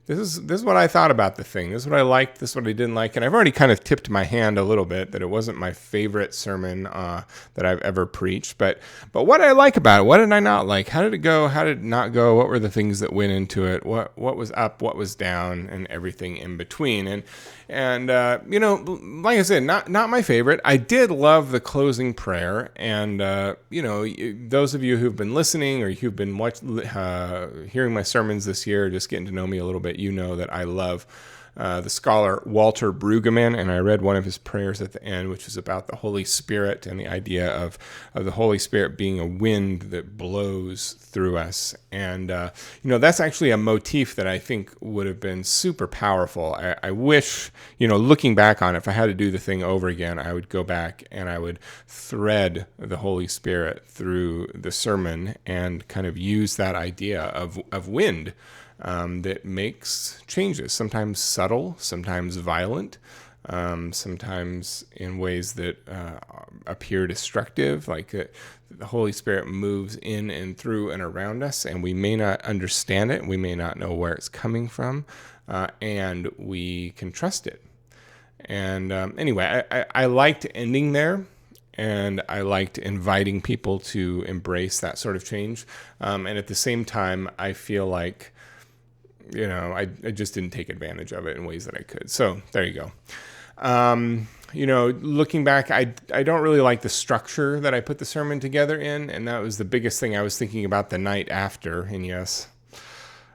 this is what I thought about the thing. This is what I liked. This is what I didn't like. And I've already kind of tipped my hand a little bit that it wasn't my favorite sermon that I've ever preached. But what did I like about it? What did I not like? How did it go? How did it not go? What were the things that went into it? What was up? What was down? And everything in between. And you know, like I said, not my favorite. I did love the closing prayer. And you know, those of you who've been listening or who've been hearing my sermons this year, just getting to know me a little bit, you know that I love the scholar Walter Brueggemann, and I read one of his prayers at the end, which is about the Holy Spirit and the idea of the Holy Spirit being a wind that blows through us. And, you know, that's actually a motif that I think would have been super powerful. I wish, you know, looking back on it, if I had to do the thing over again, I would go back and I would thread the Holy Spirit through the sermon and kind of use that idea of wind that makes changes, sometimes subtle, sometimes violent, sometimes in ways that appear destructive, like the Holy Spirit moves in and through and around us, and we may not understand it, we may not know where it's coming from, and we can trust it. And anyway, I liked ending there. And I liked inviting people to embrace that sort of change. And at the same time, I feel like, you know, I just didn't take advantage of it in ways that I could. So there you go. You know, looking back, I don't really like the structure that I put the sermon together in. And that was the biggest thing I was thinking about the night after. And yes,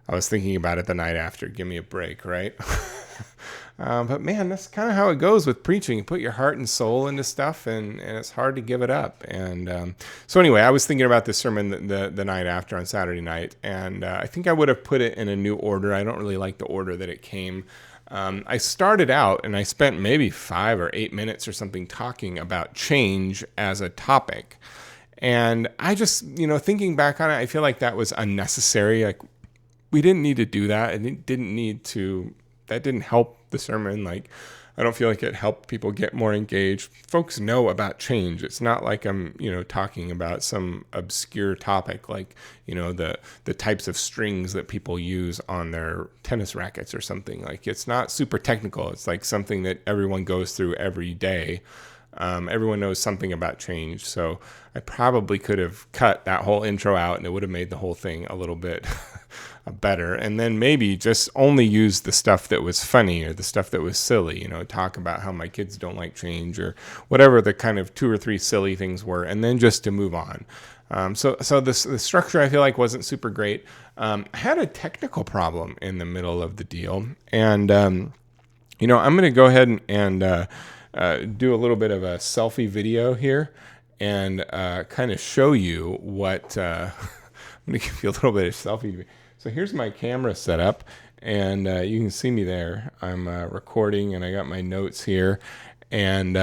I was thinking about it the night after. Give me a break, right? But man, that's kind of how it goes with preaching. You put your heart and soul into stuff, and it's hard to give it up. And so anyway, I was thinking about this sermon the night after on Saturday night, and I think I would have put it in a new order. I don't really like the order that it came. I started out, and I spent maybe 5 or 8 minutes or something talking about change as a topic. And I just, you know, thinking back on it, I feel like that was unnecessary. Like, we didn't need to do that, and it didn't need to... That didn't help the sermon. Like, I don't feel like it helped people get more engaged. Folks know about change. It's not like I'm, you know, talking about some obscure topic like, you know, the types of strings that people use on their tennis rackets or something. Like, it's not super technical. It's like something that everyone goes through every day. Everyone knows something about change, so I probably could have cut that whole intro out, and it would have made the whole thing a little bit better. And then maybe just only use the stuff that was funny or the stuff that was silly, talk about how my kids don't like change or whatever the kind of 2 or 3 silly things were, and then just to move on. So the structure I feel like wasn't super great. I had a technical problem in the middle of the deal, and I'm going to go ahead and do a little bit of a selfie video here and kind of show you what. I'm going to give you a little bit of selfie. So here's my camera set up, and you can see me there. I'm recording, and I got my notes here. And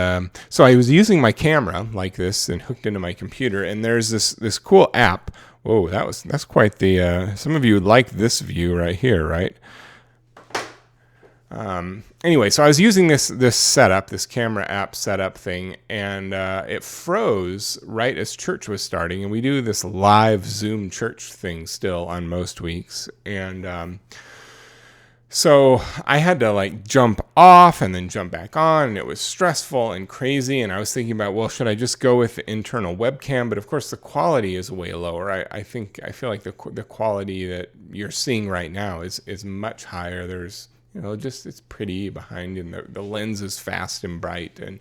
so I was using my camera like this and hooked into my computer, and there's this cool app. Whoa, that's quite the. Some of you like this view right here, right? Anyway, so I was using this setup, this camera app setup thing, and it froze right as church was starting. And we do this live Zoom church thing still on most weeks, and so I had to jump off and then jump back on, and it was stressful and crazy. And I was thinking about, well, should I just go with the internal webcam? But of course, the quality is way lower. I feel like the quality that you're seeing right now is much higher. There's it's pretty behind, and the lens is fast and bright, and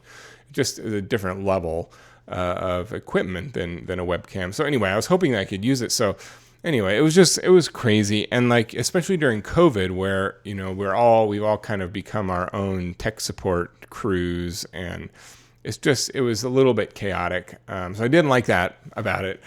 just a different level of equipment than a webcam. So anyway, I was hoping that I could use it. So anyway, it was crazy, and especially during COVID, where we've all kind of become our own tech support crews, and it was a little bit chaotic. So I didn't like that about it.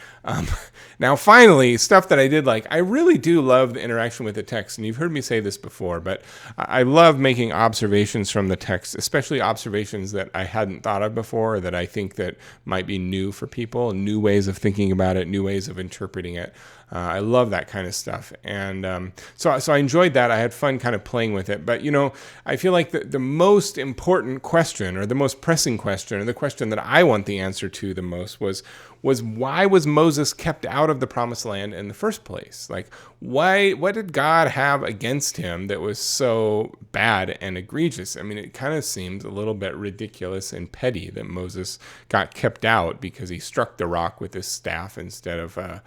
Now, finally, stuff that I did like. I really do love the interaction with the text, and you've heard me say this before, but I love making observations from the text, especially observations that I hadn't thought of before, or that I think that might be new for people, new ways of thinking about it, new ways of interpreting it. I love that kind of stuff. And so I enjoyed that. I had fun kind of playing with it. But, I feel like the most important question, or the most pressing question, or the question that I want the answer to the most was why was Moses kept out of the promised land in the first place? What did God have against him that was so bad and egregious? I mean, it kind of seems a little bit ridiculous and petty that Moses got kept out because he struck the rock with his staff instead of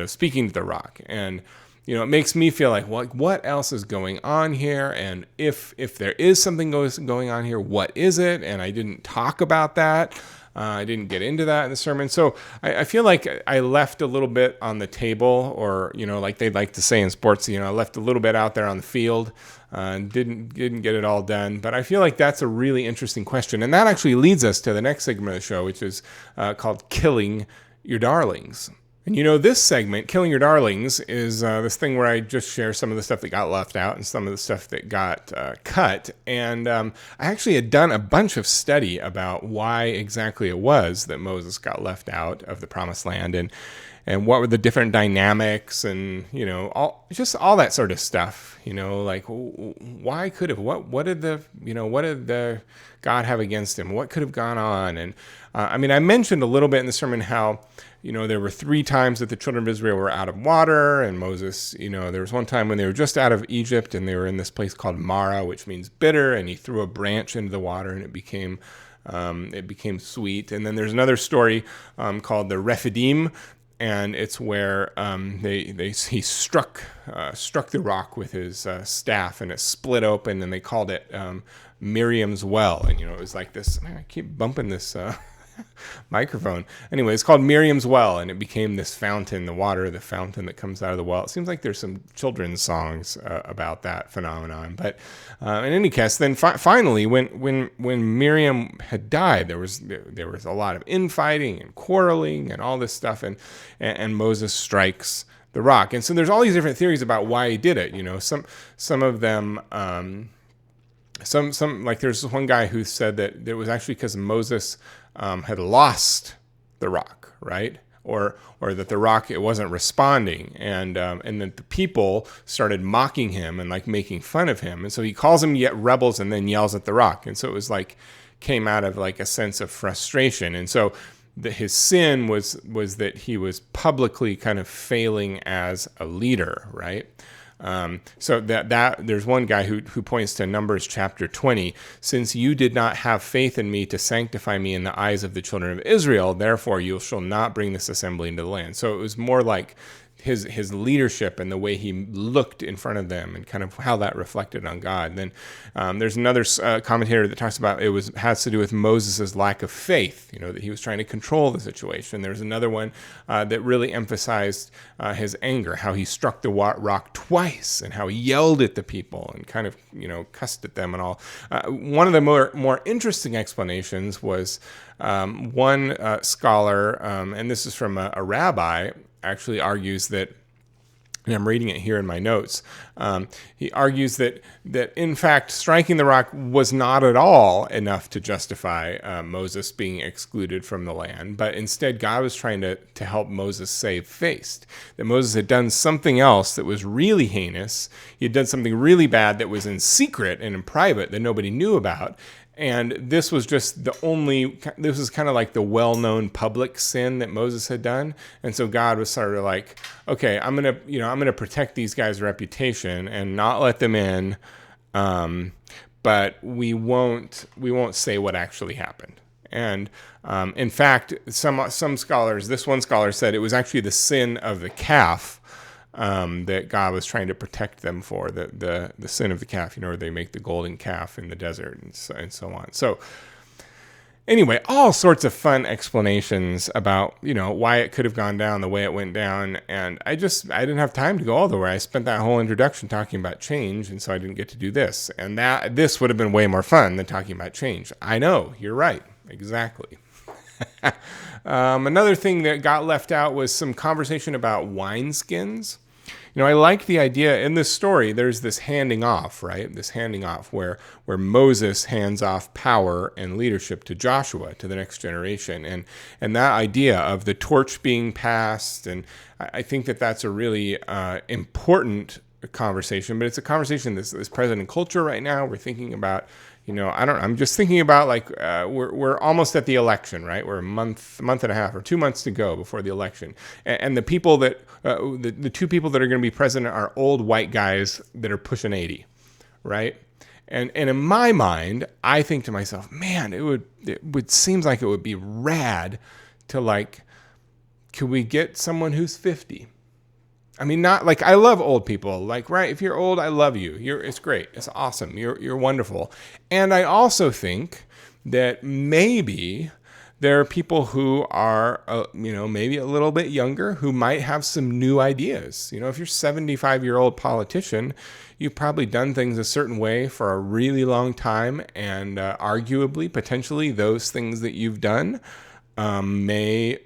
speaking to the rock. And it makes me feel like, well, what else is going on here? And if there is something going on here, what is it? And I didn't talk about that. I didn't get into that in the sermon. So I feel like I left a little bit on the table, or, like they like to say in sports, I left a little bit out there on the field, and didn't get it all done. But I feel like that's a really interesting question. And that actually leads us to the next segment of the show, which is called Killing Your Darlings. And this segment, Killing Your Darlings, is this thing where I just share some of the stuff that got left out and some of the stuff that got cut. And I actually had done a bunch of study about why exactly it was that Moses got left out of the Promised Land, and what were the different dynamics, and all that sort of stuff. Why could have what did the God have against him? What could have gone on? And I mentioned a little bit in the sermon how there were 3 times that the children of Israel were out of water, and Moses, there was one time when they were just out of Egypt, and they were in this place called Mara, which means bitter, and he threw a branch into the water, and it became sweet. And then there's another story called the Rephidim, and it's where he struck the rock with his staff, and it split open, and they called it Miriam's well. And it was like this. Man, I keep bumping this microphone. Anyway, it's called Miriam's well, and it became this fountain, the fountain that comes out of the well. It seems like there's some children's songs about that phenomenon. But in any case, then finally, when Miriam had died, there was a lot of infighting and quarreling and all this stuff, and Moses strikes the rock. And so there's all these different theories about why he did it. Some of them. Some like there's one guy who said that it was actually because Moses had lost the rock, right? Or that the rock, it wasn't responding, and that the people started mocking him and making fun of him, and so he calls them yet rebels and then yells at the rock, and so it was came out of a sense of frustration, and so his sin was that he was publicly kind of failing as a leader, right? So that there's one guy who points to Numbers chapter 20. Since you did not have faith in me to sanctify me in the eyes of the children of Israel, therefore you shall not bring this assembly into the land. So it was more like his leadership and the way he looked in front of them and kind of how that reflected on God. Then there's another commentator that talks about has to do with Moses' lack of faith, that he was trying to control the situation. There's another one that really emphasized his anger, how he struck the rock twice and how he yelled at the people and kind of, cussed at them and all. One of the more interesting explanations was one scholar, and this is from a rabbi, actually argues that, and I'm reading it here in my notes, he argues that in fact striking the rock was not at all enough to justify Moses being excluded from the land, but instead God was trying to help Moses save face. That Moses had done something else that was really heinous. He had done something really bad that was in secret and in private that nobody knew about. And this was just this was kind of like the well-known public sin that Moses had done. And so God was sort of like, okay, I'm going to protect these guys' reputation and not let them in. But we won't say what actually happened. And in fact, some scholars, this one scholar said it was actually the sin of the calf that God was trying to protect them for, the sin of the calf, where they make the golden calf in the desert and so on. So anyway, all sorts of fun explanations about, why it could have gone down the way it went down. And I didn't have time to go all the way. I spent that whole introduction talking about change, and so I didn't get to do this. And this would have been way more fun than talking about change. I know, you're right. Exactly. Another thing that got left out was some conversation about wineskins. I like the idea in this story. There's this handing off, right? This handing off where Moses hands off power and leadership to Joshua, to the next generation, and that idea of the torch being passed. And I think that's a really important conversation. But it's a conversation that's present in culture right now. We're thinking about. I'm just thinking about we're almost at the election, right? We're a month and a half or 2 months to go before the election. And the people that, the two people that are going to be president are old white guys that are pushing 80, right? And in my mind, I think to myself, man, it seems like it would be rad to could we get someone who's 50? I mean, not I love old people. Right? If you're old, I love you. It's great. It's awesome. You're wonderful. And I also think that maybe there are people who are, maybe a little bit younger who might have some new ideas. If you're a 75-year-old politician, you've probably done things a certain way for a really long time, and arguably, potentially, those things that you've done may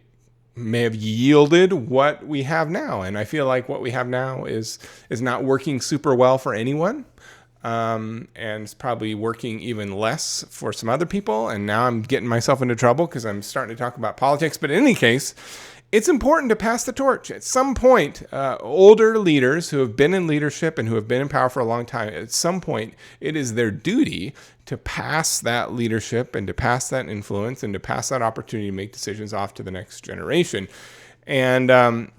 have yielded what we have now. And I feel like what we have now is not working super well for anyone. And it's probably working even less for some other people. And now I'm getting myself into trouble because I'm starting to talk about politics. But in any case, it's important to pass the torch. At some point, older leaders who have been in leadership and who have been in power for a long time, at some point, it is their duty to pass that leadership and to pass that influence and to pass that opportunity to make decisions off to the next generation. And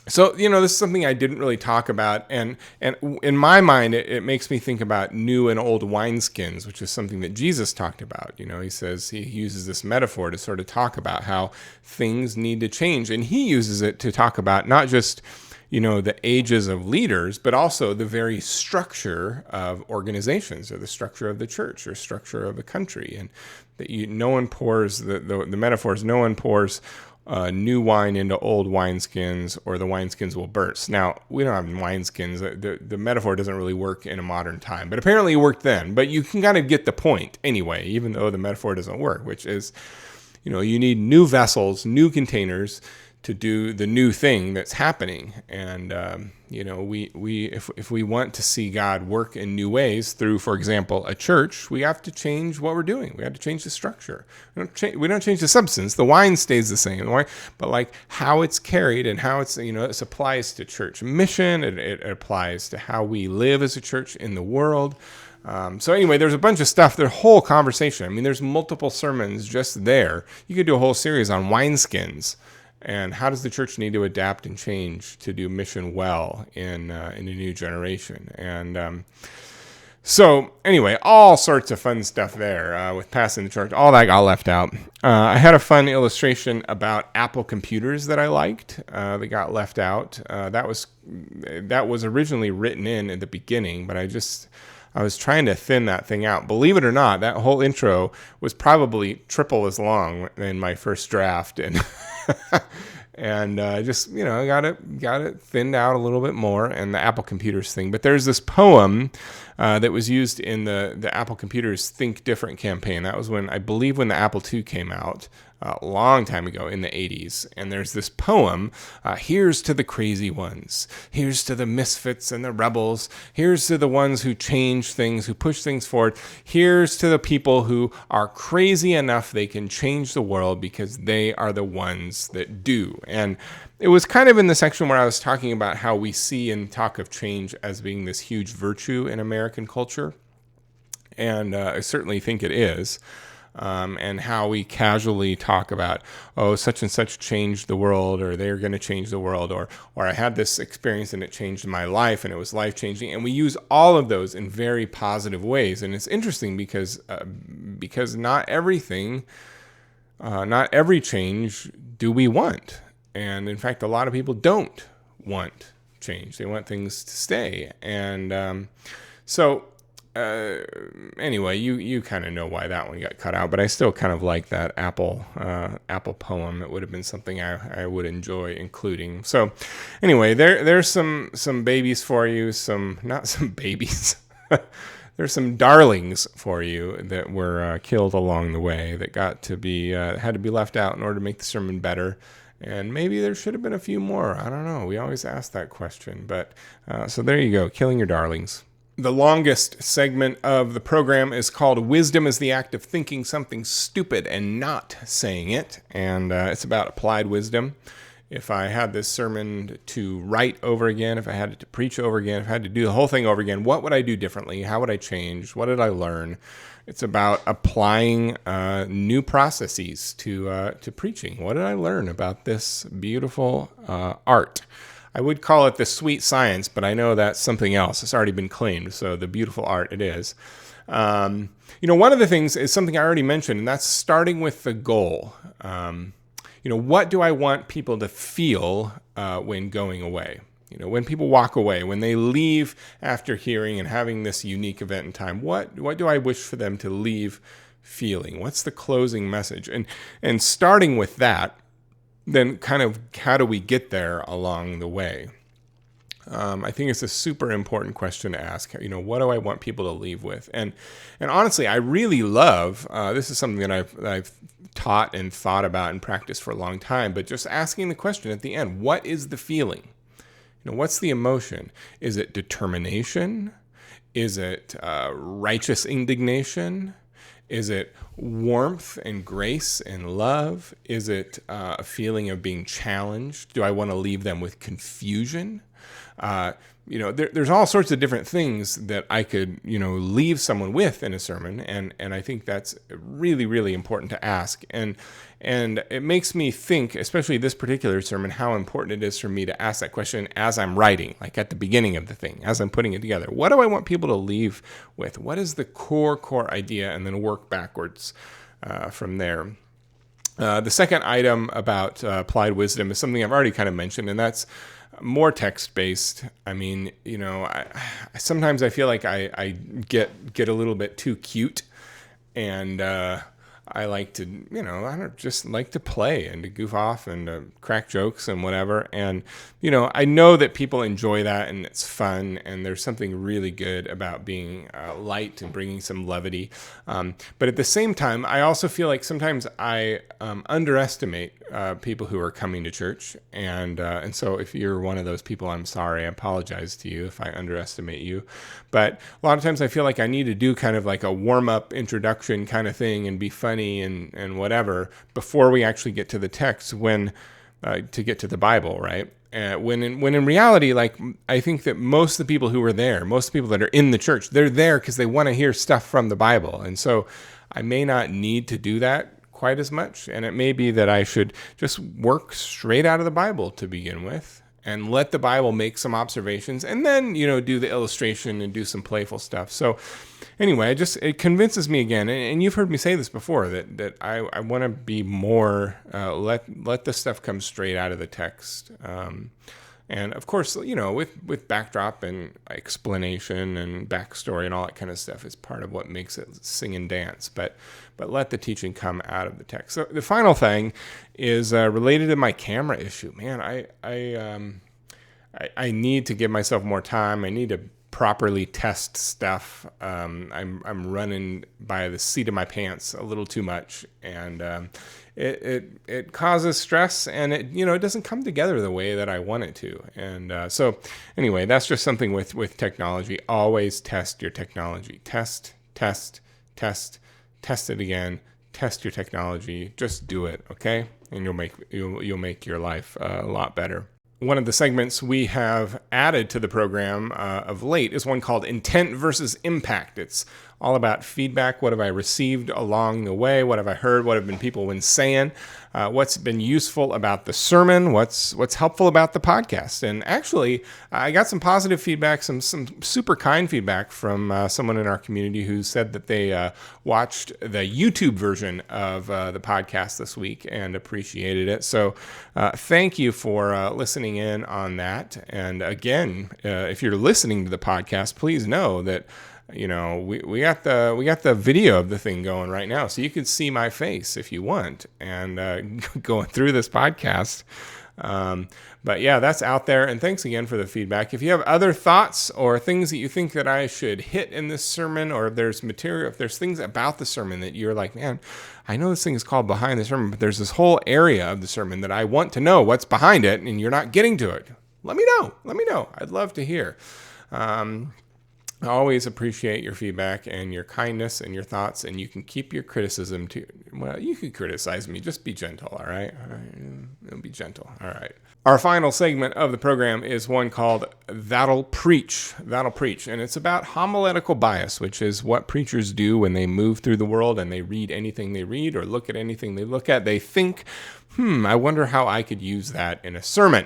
so, this is something I didn't really talk about. And in my mind, it makes me think about new and old wineskins, which is something that Jesus talked about. He says he uses this metaphor to sort of talk about how things need to change. And he uses it to talk about not just, the ages of leaders, but also the very structure of organizations or the structure of the church or structure of a country. And that no one pours, the metaphor is no one pours new wine into old wineskins or the wineskins will burst. Now, we don't have wineskins. The metaphor doesn't really work in a modern time, but apparently it worked then. But you can kind of get the point anyway, even though the metaphor doesn't work, which is, you need new vessels, new containers to do the new thing that's happening. And, if we want to see God work in new ways through, for example, a church, we have to change what we're doing. We have to change the structure. We don't change the substance. The wine stays the same, but how it's carried and how it's, it applies to church mission. It applies to how we live as a church in the world. So anyway, there's a bunch of stuff, there's a whole conversation. I mean, there's multiple sermons just there. You could do a whole series on wineskins. And how does the church need to adapt and change to do mission well in a new generation? And so anyway, all sorts of fun stuff there with passing the torch. All that got left out. I had a fun illustration about Apple computers that I liked that got left out. That was originally written in at the beginning, but I was trying to thin that thing out. Believe it or not, that whole intro was probably triple as long in my first draft, and and just got it thinned out a little bit more, and the Apple Computers thing. But there's this poem that was used in the Apple Computers Think Different campaign. That was when the Apple II came out. A long time ago in the 80s. And there's this poem, here's to the crazy ones, here's to the misfits and the rebels, here's to the ones who change things, who push things forward, here's to the people who are crazy enough they can change the world because they are the ones that do. And it was kind of in the section where I was talking about how we see and talk of change as being this huge virtue in American culture. And I certainly think it is. And how we casually talk about, oh, such and such changed the world, or they're going to change the world, or I had this experience and it changed my life and it was life-changing. And we use all of those in very positive ways. And it's interesting because not everything, not every change do we want. And in fact, a lot of people don't want change. They want things to stay. And anyway, you kind of know why that one got cut out, but I still kind of like that Apple poem. It would have been something I would enjoy including. So anyway, there's some babies for you, not some babies. There's some darlings for you that were killed along the way that had to be left out in order to make the sermon better. And maybe there should have been a few more. I don't know. We always ask that question. But so there you go, killing your darlings. The longest segment of the program is called Wisdom is the Act of Thinking Something Stupid and Not Saying It. And it's about applied wisdom. If I had this sermon to write over again, if I had it to preach over again, if I had to do the whole thing over again, what would I do differently? How would I change? What did I learn? It's about applying new processes to preaching. What did I learn about this beautiful art? I would call it the sweet science, but I know that's something else. It's already been claimed, so the beautiful art it is. One of the things is something I already mentioned, and that's starting with the goal. What do I want people to feel when going away? When people walk away, when they leave after hearing and having this unique event in time, what do I wish for them to leave feeling? What's the closing message? And starting with that, then kind of how do we get there along the way? I think it's a super important question to ask. What do I want people to leave with? And honestly, I really love, this is something that I've taught and thought about and practiced for a long time, but just asking the question at the end, what is the feeling? What's the emotion? Is it determination? Is it righteous indignation? Is it warmth and grace and love? Is it a feeling of being challenged? Do I want to leave them with confusion? There's all sorts of different things that I could, leave someone with in a sermon. And I think that's really, really important to ask. And it makes me think, especially this particular sermon, how important it is for me to ask that question as I'm writing, like at the beginning of the thing, as I'm putting it together. What do I want people to leave with? What is the core idea? And then work backwards from there. The second item about applied wisdom is something I've already kind of mentioned, and that's more text-based. I mean, sometimes I feel like I get a little bit too cute, and I like to, just like to play and to goof off and to crack jokes and whatever. And, I know that people enjoy that and it's fun. And there's something really good about being light and bringing some levity. But at the same time, I also feel like sometimes I underestimate people who are coming to church. And so if you're one of those people, I'm sorry. I apologize to you if I underestimate you. But a lot of times I feel like I need to do kind of like a warm-up introduction kind of thing and be funny and whatever before we actually get to the text to get to the Bible, right? When in reality, like, I think that most of the people who are there, most of the people that are in the church, they're there because they want to hear stuff from the Bible. And so I may not need to do that quite as much. And it may be that I should just work straight out of the Bible to begin with and let the Bible make some observations and then, do the illustration and do some playful stuff. So anyway, it convinces me again. And you've heard me say this before, that I want to be more, let the stuff come straight out of the text. And of course, with backdrop and explanation and backstory and all that kind of stuff is part of what makes it sing and dance. But let the teaching come out of the text. So the final thing is related to my camera issue. Man, I need to give myself more time. I need to properly test stuff. I'm running by the seat of my pants a little too much, and it causes stress, and it doesn't come together the way that I want it to. And so anyway, that's just something with technology. Always test your technology. Test it again. Test your technology. Just do it, okay? And you'll make your life a lot better. One of the segments we have added to the program of late is one called Intent versus Impact. It's all about feedback. What have I received along the way? What have I heard? What have been people been saying? What's been useful about the sermon? What's helpful about the podcast? And actually, I got some positive feedback, some super kind feedback from someone in our community who said that they watched the YouTube version of the podcast this week and appreciated it. So thank you for listening in on that. And again, if you're listening to the podcast, please know that we got the video of the thing going right now, so you can see my face if you want, and going through this podcast. But yeah, that's out there. And thanks again for the feedback. If you have other thoughts or things that you think that I should hit in this sermon, or if there's things about the sermon that you're like, man, I know this thing is called Behind the Sermon, but there's this whole area of the sermon that I want to know what's behind it, and you're not getting to it, let me know. I'd love to hear. I always appreciate your feedback and your kindness and your thoughts, and you can keep your criticism to, you can criticize me, just be gentle, all right? Be gentle, all right. Our final segment of the program is one called That'll Preach, and it's about homiletical bias, which is what preachers do when they move through the world and they read anything they read or look at anything they look at. They think, I wonder how I could use that in a sermon.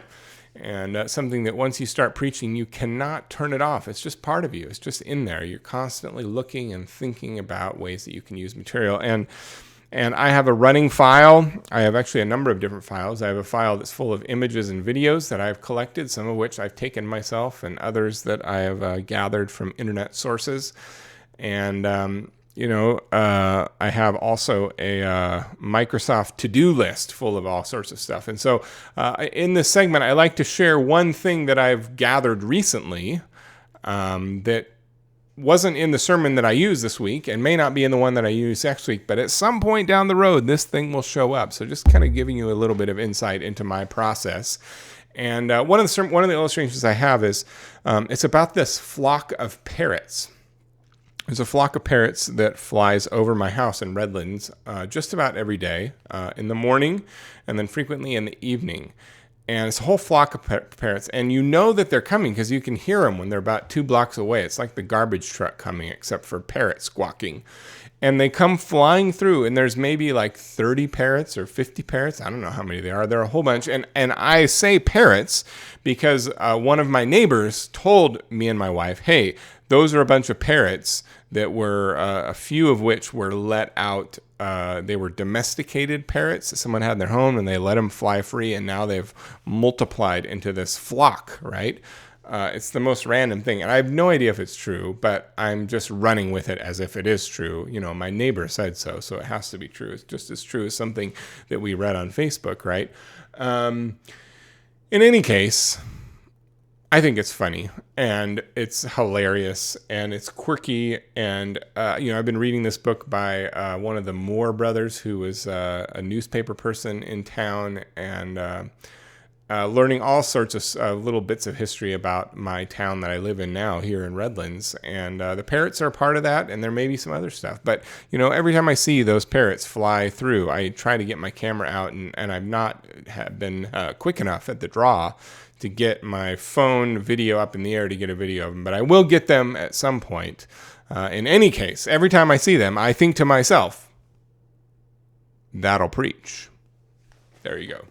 And something that once you start preaching, you cannot turn it off. It's just part of you. It's just in there. You're constantly looking and thinking about ways that you can use material. And I have a running file. I have actually a number of different files. I have a file that's full of images and videos that I've collected, some of which I've taken myself and others that I have gathered from internet sources. And I have also a Microsoft to-do list full of all sorts of stuff. And so in this segment, I like to share one thing that I've gathered recently that wasn't in the sermon that I used this week and may not be in the one that I use next week, but at some point down the road, this thing will show up. So just kind of giving you a little bit of insight into my process. And one of the illustrations I have is it's about this flock of parrots. There's a flock of parrots that flies over my house in Redlands just about every day in the morning and then frequently in the evening. And it's a whole flock of parrots. And you know that they're coming because you can hear them when they're about 2 blocks away. It's like the garbage truck coming, except for parrots squawking. And they come flying through, and there's maybe like 30 parrots or 50 parrots. I don't know how many there are. There are a whole bunch. And I say parrots because one of my neighbors told me and my wife, hey, those are a bunch of parrots that were, a few of which were let out. They were domesticated parrots that someone had in their home, and they let them fly free, and now they've multiplied into this flock, right? It's the most random thing, and I have no idea if it's true, but I'm just running with it as if it is true. My neighbor said so it has to be true. It's just as true as something that we read on Facebook, right? In any case, I think it's funny, and it's hilarious, and it's quirky, and I've been reading this book by one of the Moore brothers, who was a newspaper person in town, and learning all sorts of little bits of history about my town that I live in now, here in Redlands, and the parrots are a part of that, and there may be some other stuff, but every time I see those parrots fly through, I try to get my camera out, and I've not been quick enough at the draw to get my phone video up in the air to get a video of them, but I will get them at some point. In any case, every time I see them, I think to myself, that'll preach. There you go.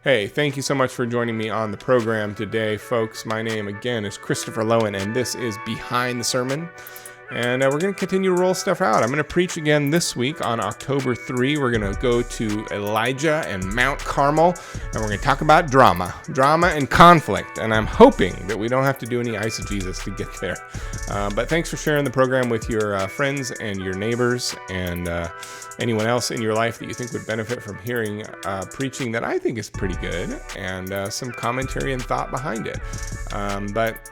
Hey, thank you so much for joining me on the program today, folks. My name, again, is Kristopher Lowen, and this is Behind the Sermon. And we're going to continue to roll stuff out. I'm going to preach again this week on October 3. We're going to go to Elijah and Mount Carmel, and we're going to talk about drama and conflict. And I'm hoping that we don't have to do any eisegesis to get there. But thanks for sharing the program with your friends and your neighbors and anyone else in your life that you think would benefit from hearing preaching that I think is pretty good and some commentary and thought behind it. But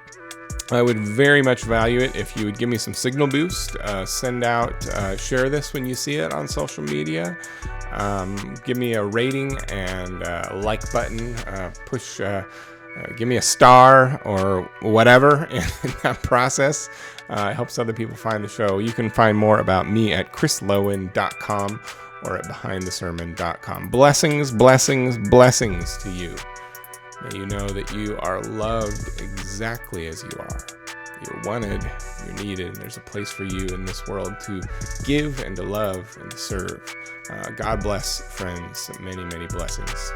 I would very much value it if you would give me some signal boost, send out, share this when you see it on social media, give me a rating and like button, give me a star or whatever in that process. It helps other people find the show. You can find more about me at chrislowen.com or at behindthesermon.com. Blessings, blessings, blessings to you. May you know that you are loved exactly as you are. You're wanted, you're needed, and there's a place for you in this world to give and to love and to serve. God bless, friends. Many, many blessings.